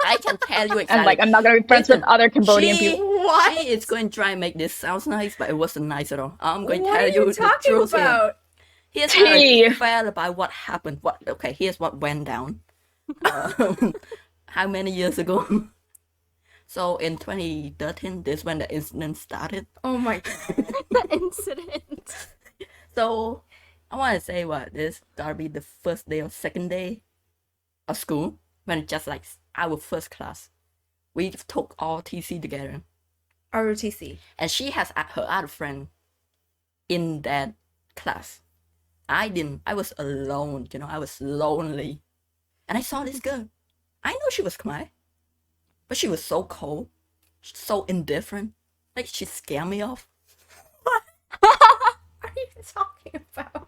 I can tell you And exactly. like I'm not gonna be friends with Listen, other Cambodian she, people. What? she is going to try and make this sounds nice, but it wasn't nice at all. I'm going to What tell are you the talking truth here. about? Here's how Tea. I felt about what happened. Here's what went down. How many years ago? So in 2013, this when the incident started. Oh my god. The incident. So I want to say what this gotta be the first day or second day of school when it's just like our first class. We took all TC together, ROTC. and she has her other friend in that class. I didn't. I was alone. I was lonely, and I saw this girl. I know she was Khmer, but she was so cold, so indifferent. Like she scared me off. What are you talking about?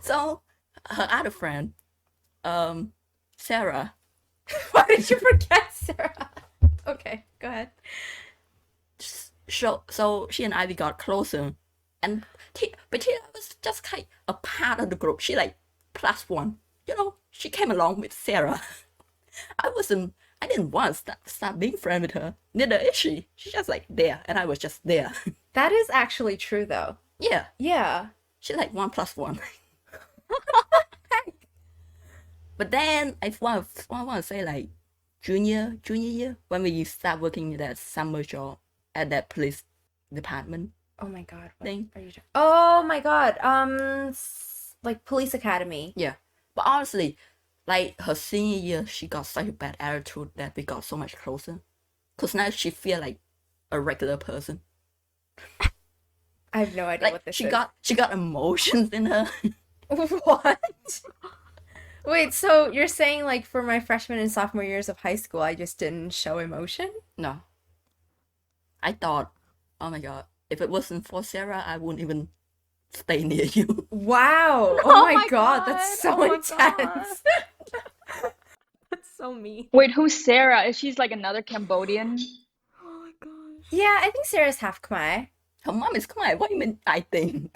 So her other friend, Sarah. Why did you forget Sarah? Okay, go ahead. So she and Ivy got closer, and but Thida was just kind of a part of the group. She like +1. She came along with Sarah. I didn't want to start being friends with her. Neither is she. She's just like there, and I was just there. That is actually true, though. Yeah, Yeah. she's like 1+1. But then I want to say like junior year when we start working in that summer job at that police department Oh my god. What thing. are you talking? Oh my god. Like police academy. Yeah, but honestly, like her senior year, she got such a bad attitude that we got so much closer. Cause now she feel like a regular person. I have no idea Like what this she is. got emotions in her. What? Wait, so you're saying like for my freshman and sophomore years of high school, I just didn't show emotion? No, I thought, oh my god, if it wasn't for Sarah, I wouldn't even stay near you. Wow. Oh Oh my my god, God. that's so Oh my intense. That's so mean. Wait, who's Sarah? Is she's like another Cambodian? Oh my gosh. Yeah, I think Sarah's half Khmer. Her mom is Khmer. What do you mean? I think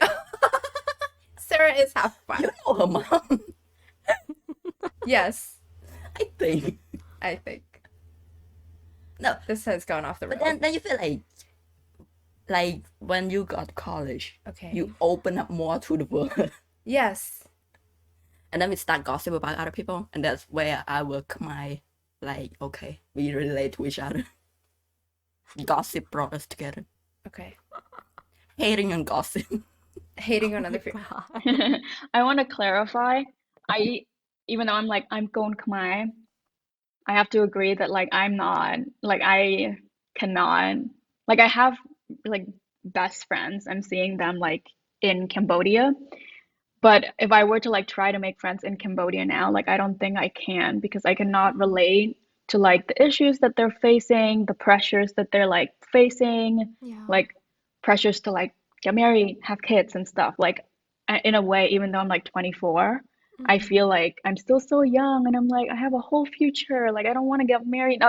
Sarah is half Khmer. you know her mom. Yes, I think. I think. No, This has gone off the road. but then you feel like when you got to college, Okay. you open up more to the world. Yes. And then we start gossip about other people, and that's where I will my like, okay, we relate to each other. Gossip brought us together. Okay. Hating and gossip. Hating on other people. God. I want to clarify. Even though I'm going Khmer, I have to agree that like I'm not like I cannot like I have like best friends. I'm seeing them like in Cambodia. But if I were to like try to make friends in Cambodia now, like I don't think I can because I cannot relate to like the issues that they're facing, the pressures that they're like facing, Yeah. like pressures to like get married, have kids and stuff. Like in a way, even though I'm like 24, I feel like I'm still so young and I'm like I have a whole future. Like I don't want to get married.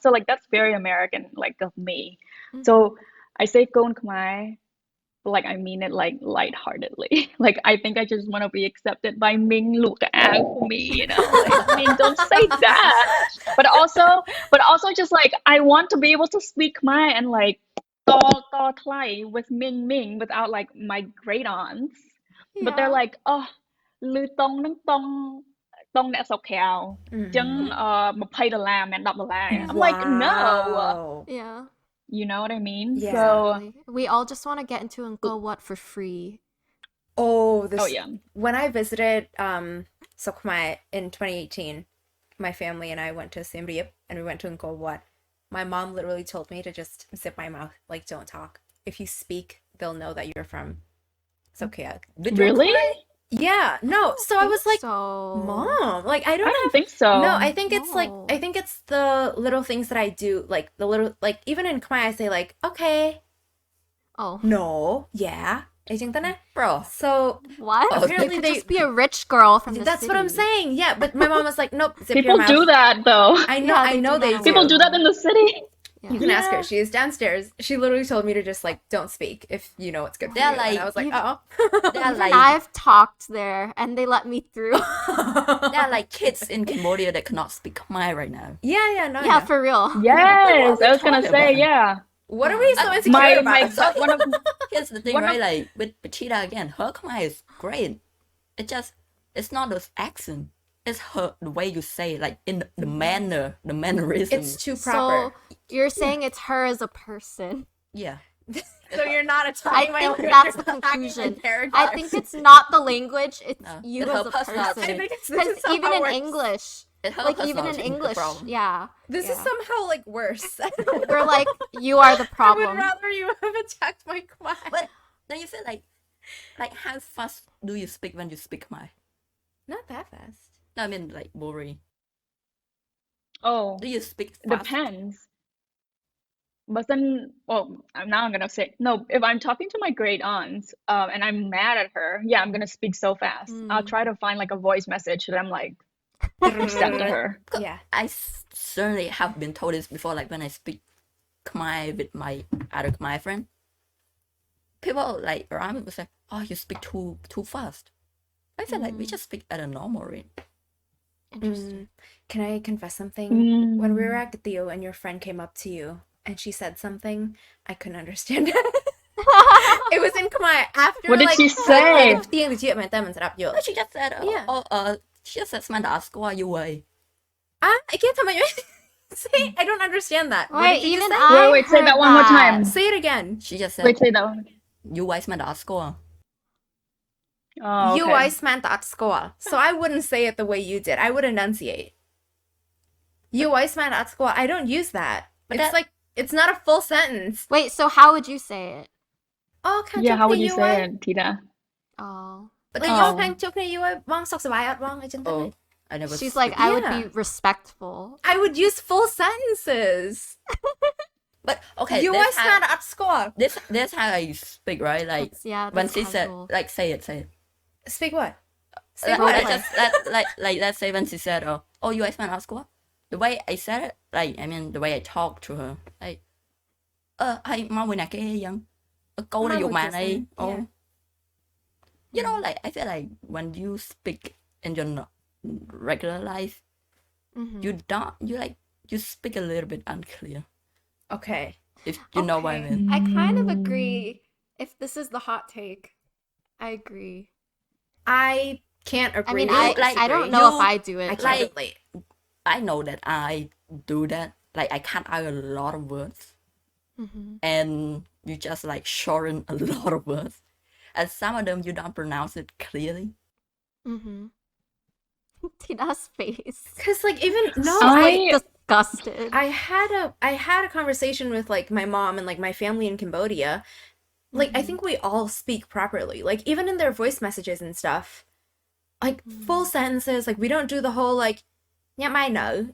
So like that's very American like of me. So I say Kon Khmer, but like I mean it like lightheartedly. Like I think I just want to be accepted by Ming look out for me. Like Ming, don't say that. But also just like I want to be able to speak Khmer and like to Klai with Ming without like my great aunts. But they're Yeah. like, oh, លឺតុងហ្នឹងតុងអ្នកស្រុកក្រៅអញ្ចឹង$20មិន$10 I'm like no Wow. Yeah. you know what I mean Yeah. so Exactly. We all just want to get into Angkor Wat for free. Oh, this. oh yeah When I visited Sok Khmer in 2018, my family and I went to Siem Reap and we went to Angkor Wat. My mom literally told me to just zip my mouth, like don't talk. If you speak, they'll know that you're from Sokya. really Yeah, no. So I was like, So Mom, like I I don't don't think so No, I think it's like No. I think it's the little things that I do, like the little like even in Khmer I say like, okay, Oh. no, yeah. I think that Bro, So What? Apparently you could they- just be a rich girl from the that's what I'm city. saying. Yeah, but my mom was like, nope, zip people your mouth. do that though I know, Yeah, I they know do they that a do. people do that in the city Yeah. You can ask her. Yeah. She is downstairs. She literally told me to just like don't speak if you know what's good for They're you. And I like, was like, you- oh. they're Even like I've talked there and they let me through. they're like kids in Cambodia that cannot speak Khmer right now. Yeah, no, I Yeah, know. for real. yes we I was gonna talking say about? yeah What are we so insecure my about? one of Here's the thing, One of- right? Like with Thida again, her Khmer is great. It's not the accent. It's the way you say it, like in the manner, the mannerism. It's too proper. So you're saying it's her as a person. Yeah. So you're not attacking my think language, that's you're the attacking my conclusion. character. I think it's not the language, it's No, you it's her as a personality. I person. think this Because is somehow even in worse. English, It's her like even in personality, the English, problem. yeah. This is yeah. somehow like worse. We're like, you are the I would problem. rather you have attacked my Khmer. But then you feel like how fast do you speak when you speak Khmer? Not that fast. No, I mean like Bori. oh Do you speak fast? depends But then, well, I'm gonna say no. If I'm talking to my great aunts, and I'm mad at her, yeah, I'm gonna speak so fast. I'll try to find like a voice message that I'm like send to her. Yeah. I certainly have been told this before, like when I speak Khmer with my other Khmer friend. People like around me will say, "Oh, you speak too fast." I feel like we just speak at a normal rate. Interesting. Can I confess something? When we were Mm. at Theo and your friend came up to you and she said something, I couldn't understand it. It was in Khmer after What did like she say? tiếng Việt mà ta mình sẽ đọc vô. But she just said, Yeah. she just said, "Man, that's why you way." I can't tell my See, I don't understand that. What Wait, did you even just say? I Wait, say heard that one more time. Say it again. She just said, Wait, say that one. "You guys man that score." Oh, You okay. always meant at school. So I wouldn't say it the way you did. I would enunciate. You always meant at school. I don't use that. But It's that- like it's not a full sentence. Wait, so how would you say it? Oh, can Yeah, how would you say it, Thida? Oh. But Like, like, Oh. you can chụp này you mong sọc sờ bài at wrong. Oh, I never. She's like, speak- I would Yeah. be respectful. I would use full sentences. But okay, You that's always how, meant at school. that's how I speak, right? Like That's when that's she said, casual. like, say it. Speak what? Say Like, what? let's just like let's say when she said, "Oh, you guys man at school." The way I said it, like I mean, the way I talked to her, like, hay mau người nào kia dân, câu này Mau dùng người mà kia này, dân, yeah. You know, like I feel like when you speak in your regular life, Mhm. you speak a little bit unclear. Okay. If you know what I Okay. mean. I kind of agree. If this is the hot take, I agree. I can't agree. I mean, with I don't disagree. know You- if I do I it. can't like- relate. I know that I do that. Like I can't add a lot of words, Mhm. and you just like shorten a lot of words, and some of them you don't pronounce it clearly. Mhm. Tina's face. Cause like even no, I- Disgusted. I had a conversation with like my mom and like my family in Cambodia. Like I think we all speak properly. Like even in their voice messages and stuff. Like full sentences, like we don't do the whole like yeah, I know.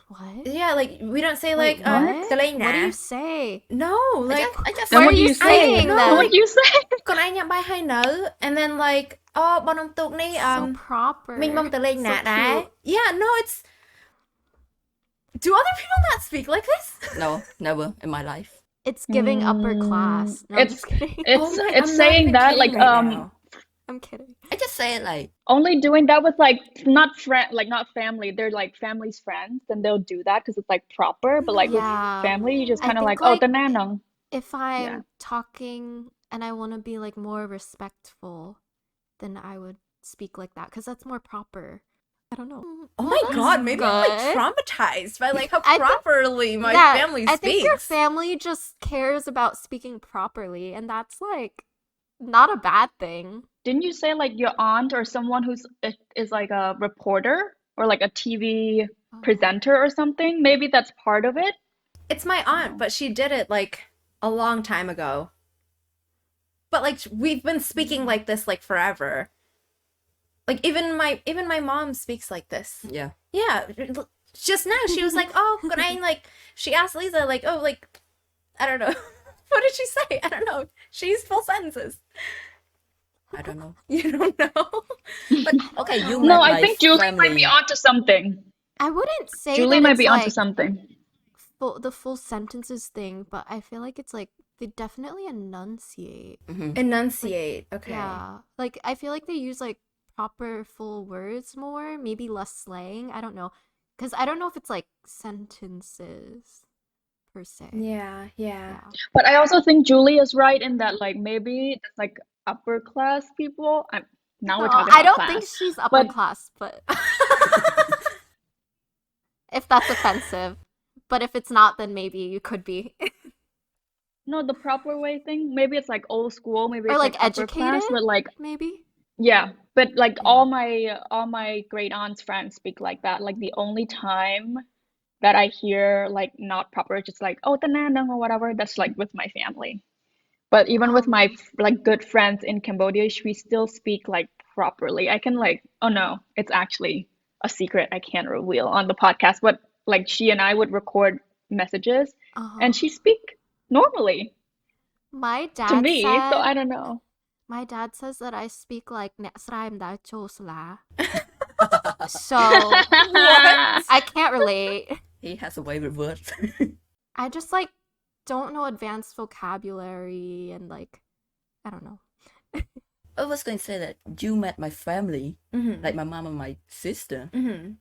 What? Yeah, like we don't say Wait, like what? "Cái này What do nè." you say? No, like I just Then What what are do you you saying say? then? What do you say? còn ai nhận bài hay nở and then like oh bọn ông tục ní So proper. mình mong tới lên So nè nè. cute. Yeah, no, it's do other people not speak like this? no, never in my life. It's giving upper class. No, I'm It's just kidding. Oh it's my- it's I'm not saying even that kidding like right now. I'm kidding. I just say it like only doing that with like not family. They're like family's friends, then they'll do that because it's like proper. But like Yeah. with family, you just I kind of think, like, oh, like, the nanong. If I'm talking and I want to be like more respectful, then I would speak like that because that's more proper. I don't know. Oh my That's god, maybe I'm like good. traumatized by like how I think- properly my Yeah, family I speaks. think your family just cares about speaking properly, and that's like not a bad thing. Didn't you say like your aunt or someone who's is like a reporter or like a TV presenter or something? Maybe that's part of it. It's my aunt, but she did it like a long time ago. But like we've been speaking like this like forever. Like even my mom speaks like this. yeah. Yeah, just now she was like, "Oh, good night." Like she asked Liza, like, "Oh, like I don't know, what did she say? I don't know." She used full sentences. I don't know. You don't know. But okay, you No, met I my think Julie might family. be onto something. I wouldn't say Julie that might it's be onto like something. the full sentences thing, but I feel like it's like they definitely enunciate. Mhm. Enunciate. Okay. Yeah. Like I feel like they use like proper full words more, maybe less slang. I don't know. Cuz I don't know if it's like sentences per se. Yeah. Yeah. But I also think Julie is right in that like maybe it's like upper class people. Now we're No, talking I about don't think class. she's upper But- class, but if that's offensive. But if it's not, then maybe you could be. No, the proper way thing. Maybe it's like old school. Maybe Or it's like upper class, educated? but like Maybe. yeah, but like Yeah. all my great aunts friends speak like that. Like the only time that I hear like not proper, just like oh the nanong or whatever. That's like with my family. But even with my like good friends in Cambodia, we still speak like properly. I can like oh no, it's actually a secret I can't reveal on the podcast. But like she and I would record messages, Uh-huh. and she speak normally My to dad me. So said I don't know. my dad says that I speak like Nesraim da Chosla. So What? I can't relate. He has a way with words. I just like don't know advanced vocabulary and like I don't know. I was going to say that you met my family, Mm-hmm. like my mom and my sister. Mm-hmm.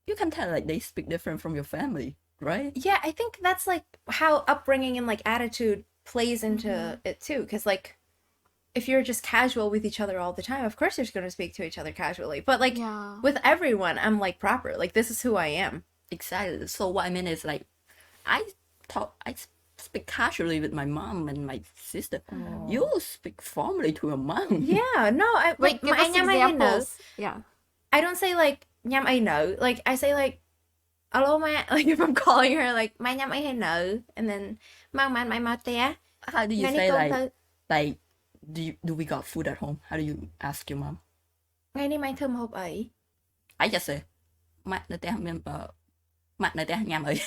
You can tell like they speak different from your family, right? Yeah, I think that's like how upbringing and like attitude plays into it too. Because like, if you're just casual with each other all the time, of course you're just gonna speak to each other casually. But like Yeah. with everyone, I'm like proper. Like this is who I am. Exactly. So what I mean is like, I speak casually with my mom and my sister. You speak formally to your mom. Yeah, no, I Wait, like give us nyam I know. examples. Yeah. I don't say like nyam I know. Like I say like hello ma. Like if I'm calling her like my nyam I know, and then mang man my mouth there. How do you say like do we got food at home? How do you ask your mom? Ngày nay mang thơm hộp ấy. I just say mẹ nơi té nhầm ấy.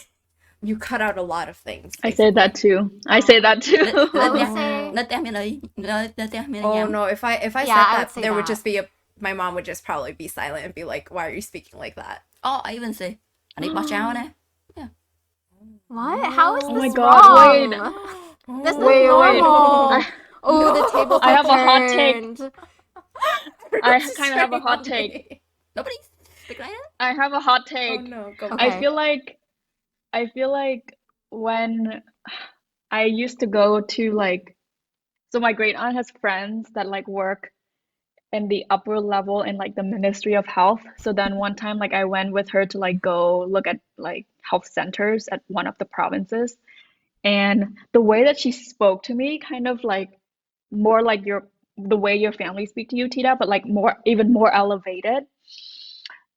You cut out a lot of things. I say that too. I say that too. I would say Nơi té miền ấy. Nơi té miền Oh nhầm. no, if I Yeah, said I that, would say there would that. just be my mom would just probably be silent and be like, why are you speaking like that? Oh, I even say anh ấy bỏ cháo nè. what? How is Oh this my God, wrong? wait. This is Wait. normal. Oh, No. the table I have a hot take. turned. I kind of have a hot take. Nobody speak like that? I have a hot Oh take. no, go. Okay. I feel like when I used to go to like, so my great aunt has friends that like work in the upper level in like the Ministry of Health. So then one time like I went with her to like go look at like health centers at one of the provinces. And the way that she spoke to me kind of like more like the way your family speak to you, Tita, but like even more elevated.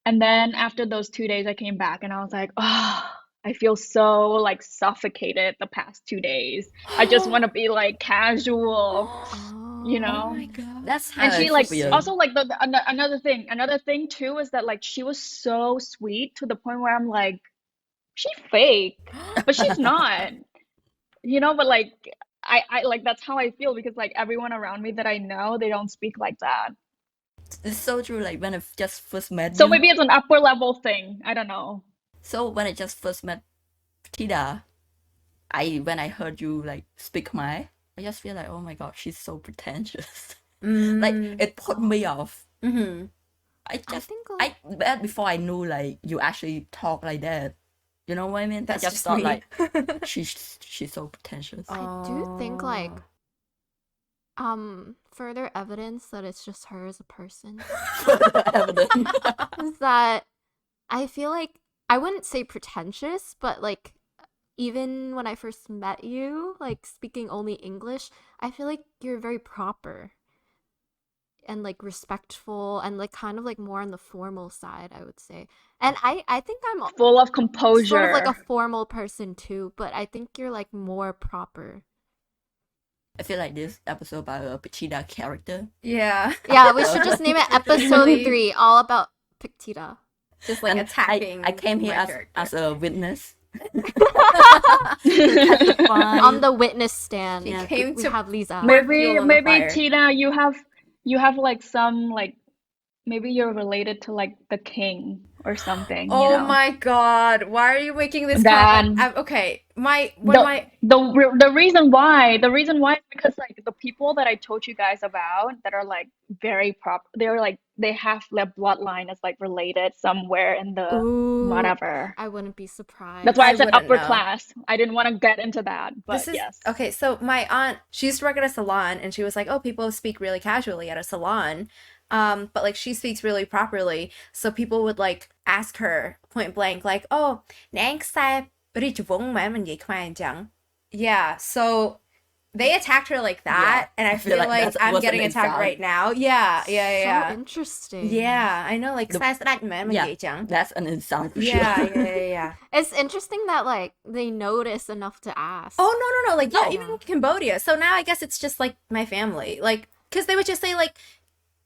And then after those 2 days, I came back and I was like, oh, I feel so like suffocated the past 2 days. I just want to be like casual, you Oh. know? Oh my god. That's how And she like weird. also like another thing too is that like she was so sweet to the point where I'm like, she's fake, but she's not, but like I like that's how I feel because like everyone around me that I know, they don't speak like that. It's so true. Like when I just first met So you. maybe it's an upper level thing. I don't know. So when I just first met Thida, when I heard you like speak Khmer, I just feel like, oh my god, she's so pretentious. Like it put me off. Mm-hmm. I think, like- but before I knew like you actually talk like that. You know what I mean? That's I just thought me. like she's so pretentious. I do think like Oh. further evidence that it's just her as a person Evident. is that I feel like I wouldn't say pretentious, but like even when I first met you, like speaking only English, I feel like you're very proper and like respectful and like kind of like more on the formal side, I would say. And I think I'm Full of composure. sort of like a formal person too, but I think you're like more proper. I feel like this episode about a Pachida character. Yeah. Yeah, we should just name it episode Really? 3, all about Pictita. Just like And attacking. I came here my as character. a witness. On the witness stand. Yeah, came we to have Liza. fuel on the Maybe fire. Tina, you have like some like maybe you're related to like the king or something. Oh my god! Why are you making this Then- comment? Okay, my The reason why is because like the people that I told you guys about that are like very they're like they have their bloodline is like related somewhere in the Ooh, whatever. I wouldn't be surprised. That's why I I said wouldn't upper know. class. I didn't want to get into that, but this is yes. okay. So my aunt, she used to work at a salon, and she was like, "Oh, people speak really casually at a salon." But like she speaks really properly, so people would like ask her point blank, like, "Oh, nang sai rich vong man man Khmer chẳng?" Yeah, so they attacked her like that, and I feel like that I'm was getting an attacked insult. right now. Yeah. So interesting. Yeah, I know, like sai srat man man Yeah, chẳng? that's an insult for Yeah, sure. yeah. It's interesting that like they notice enough to ask. Oh no, like yeah, No. even in Cambodia. So now I guess it's just like my family, like, because they would just say like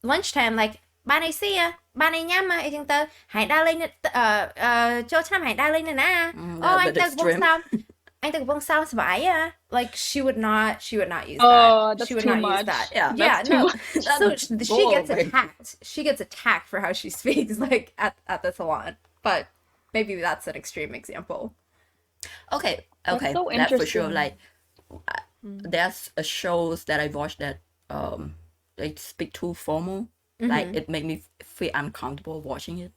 lunchtime, like bà này xì à, bà này nhắm à, chẳng tớ, hãy đa lên, cho trăm hãy đa lên nè. Oh, anh The tớ vong extreme. sao, anh tớ vong sao bãi à. Like she would not use that. Oh, that's She would too not use much. that. Yeah, Yeah, That's too no. much. So she gets boring. attacked. She gets attacked for how she speaks, like at the salon. But maybe that's an extreme example. Okay, That's okay, so that's for sure. interesting. Like, there's a shows that I watch that they speak too formal. Like it make me feel uncomfortable watching it.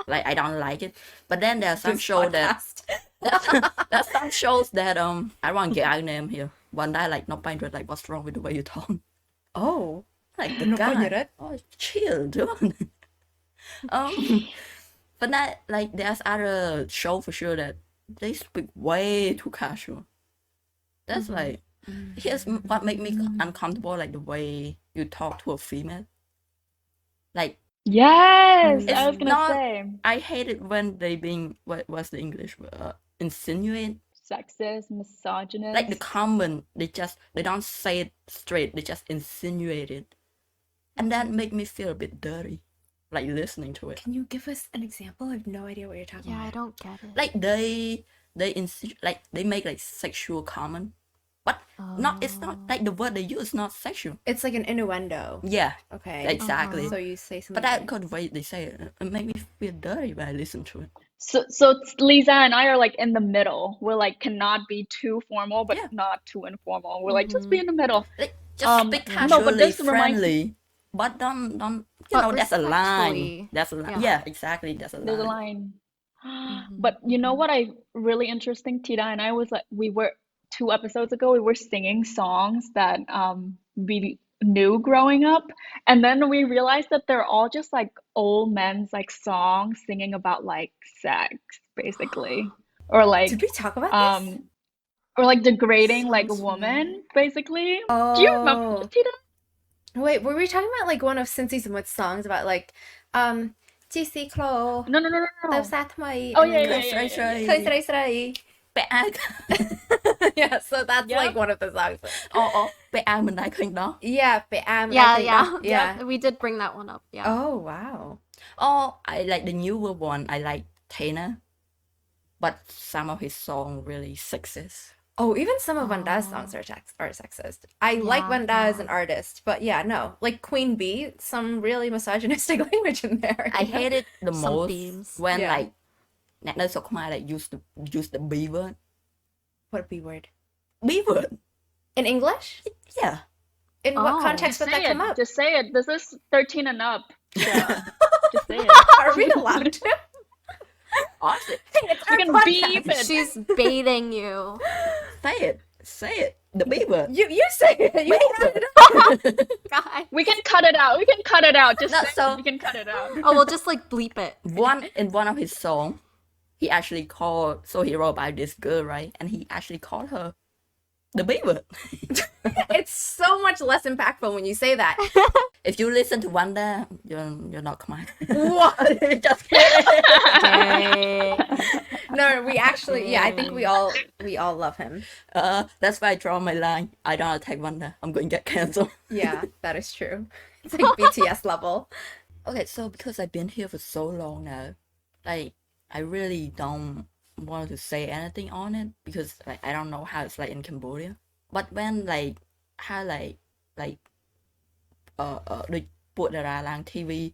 Like I don't like it. But then there's some This show that podcast. there's some shows that I won't get out name here. One day like not binded, like what's wrong with the way you talk? Oh. Like the No guy. binded. Oh, chill, dude. um, but that like there's other show for sure that they speak way too casual. That's like here's what make me uncomfortable, like the way you talk to a female. Like Yes, it's I was gonna not. say I hate it when they being what's the English insinuate. sexist, misogynist. Like the comment, they don't say it straight. They just insinuate it, and that make me feel a bit dirty, like listening to it. Can you give us an example? I have no idea what you're talking Yeah, I about. don't get it. Like they make like sexual comment, but not. It's not like the word they use. Not sexual. It's like an innuendo. Yeah, Okay. exactly. So you say something. But that good way they say it, it make me feel dirty when I listen to it. So Lisa and I are like in the middle. We're like cannot be too formal, but Yeah. not too informal. We're like just be in the middle. Like just speak no, casually, but this reminds friendly, but don't you But know that's a line. respectfully. That's a line. Yeah. Yeah, exactly. That's a There's a line. line. But you know what I really interesting, Thida and I was like we were 2 episodes ago we were singing songs that we knew growing up, and then we realized that they're all just like old men's like songs singing about like sex, basically. Or like Did we talk about this? or like degrading like a Sounds woman, basically. Do you remember, Oh. Thida? Wait, were we talking about like one of Cincy's and Wit's songs about like GC Clo, No. Tao Sa Thmai, Oh and yeah, then yeah, yeah, yeah. Khơi Sray Sray. Bad. Yeah, so that's Yep. like one of the songs. bad mình lại khinh đó. Yeah, but I Yeah, think yeah. yeah. We did bring that one up. Yeah. Oh wow. Oh, I like the newer one. I like Thida, but some of his songs really sexist. Oh, even some of Van Da's songs are sexist. I like Yeah, Van Da as yeah. an artist, but yeah, no. Like Queen Bee, some really misogynistic language in there. I you know? hate it the Some most themes. when Yeah. like nét nơi số Khmer like use the B word. What B word? B word. In English? Yeah. In what Oh. context would that come up? Just say it. This is 13 and up. Yeah. Just say it. Are we allowed to? Honestly, It's You our can podcast. beep it. She's baiting you. say it. The B word. You say it. You Wait. brought it up. God. We can cut it out. We can cut it out. Just No, say it. so- We can cut it out. Oh, we'll just like bleep it. One of his songs, he actually called. So he wrote about this girl, right? And he actually called her the B word. It's so much less impactful when you say that. If you listen to Wanda, you're not Khmer. What? Just kidding. Dang. No, we actually, yeah, I think we all love him. That's why I draw my line. I don't attack Wanda. I'm going to get canceled. Yeah, that is true. It's like BTS level. Okay, so because I've been here for so long now, like I really don't want to say anything on it because like I don't know how it's like in Cambodia. But when like how like they put it on TV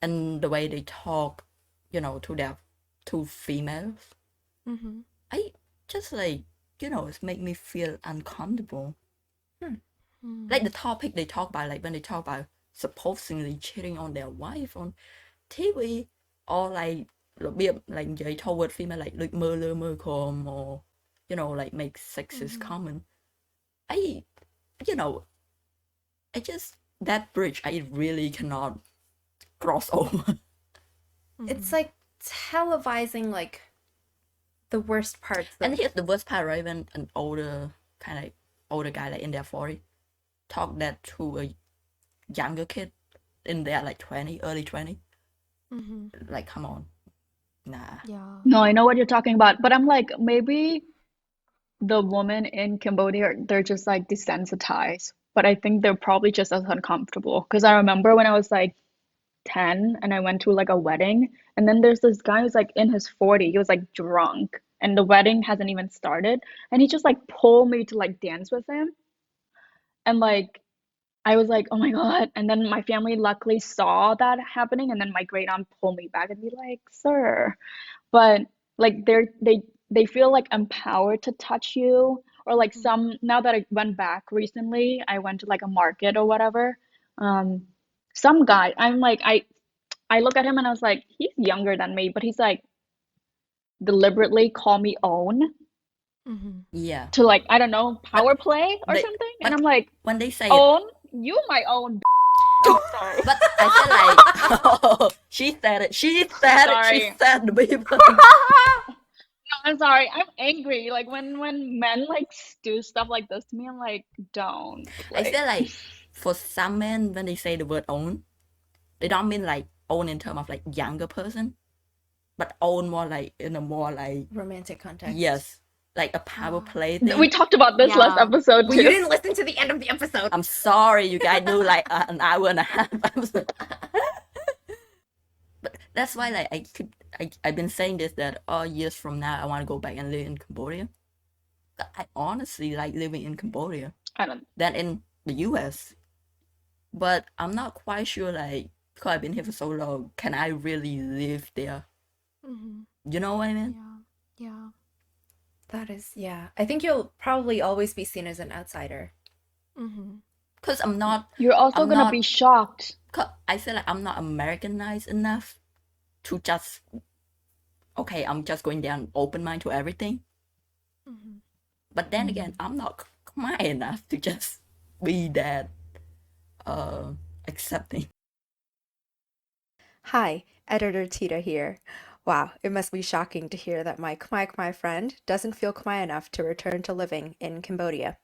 and the way they talk, you know, to their two females, Mm-hmm. I just like it's make me feel uncomfortable. Like the topic they talk about, like when they talk about supposedly cheating on their wife on TV, or like vậy toward female like mơ khom, or like make sexist comment. I just that bridge I really cannot cross over. It's like televising like the worst parts. And here's the worst part, right? When an older guy like in their 40 talk that to a younger kid in their like 20, early 20. Mm-hmm. Like, come on. Nah. Yeah. No, I know what you're talking about, but I'm like, maybe the women in Cambodia, they're just like desensitized, but I think they're probably just as uncomfortable. Because I remember when I was like 10 and I went to like a wedding, and then there's this guy who's like in his 40. He was like drunk and the wedding hasn't even started, and he just like pulled me to like dance with him. And like I was like, oh my God. And then my family luckily saw that happening, and then my great aunt pulled me back and be like, sir. But like they feel like empowered to touch you. Or like Mhm. some, now that I went back recently, I went to like a market or whatever. Um, some guy, I'm like, I look at him and I was like, he's younger than me, but he's like deliberately call me own Mhm. Yeah. to like, I don't know, But power play or they something. And I'm but like, when they say it, own? You my own. Sorry. but I feel like she said it. She said it. She Sorry. said the people. No, I'm sorry. I'm angry. Like when men like do stuff like this to me, I'm like, don't. I Like, feel like for some men, when they say the word own, they don't mean like own in terms of like younger person, but own more like in a more like Romantic context. yes, like a power Yeah. play we thing. talked about this last Yeah. episode Well, you too. didn't listen to the end of the episode. I'm sorry, you guys knew like an hour and a half. But that's why like I've been saying this that all years from now I want to go back and live in Cambodia. I honestly like living in Cambodia I don't. than in the US. But I'm not quite sure like because I've been here for so long, can I really live there? Mhm. You know what I mean? Yeah. Yeah. That is, yeah. I think you'll probably always be seen as an outsider. Mhm. Because I'm not You're also I'm gonna not be shocked. I feel like I'm not Americanized enough to just okay, I'm just going down open mind to everything. Mhm. But then again, I'm not Khmer enough to just be that accepting. Hi, Editor Thida here. Wow, it must be shocking to hear that my Khmer friend doesn't feel Khmer enough to return to living in Cambodia.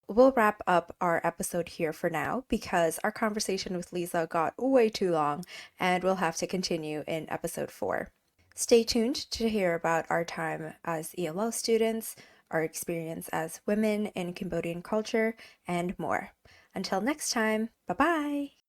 We'll wrap up our episode here for now because our conversation with Liza got way too long and we'll have to continue in episode 4. Stay tuned to hear about our time as ELL students, our experience as women in Cambodian culture, and more. Until next time, bye bye!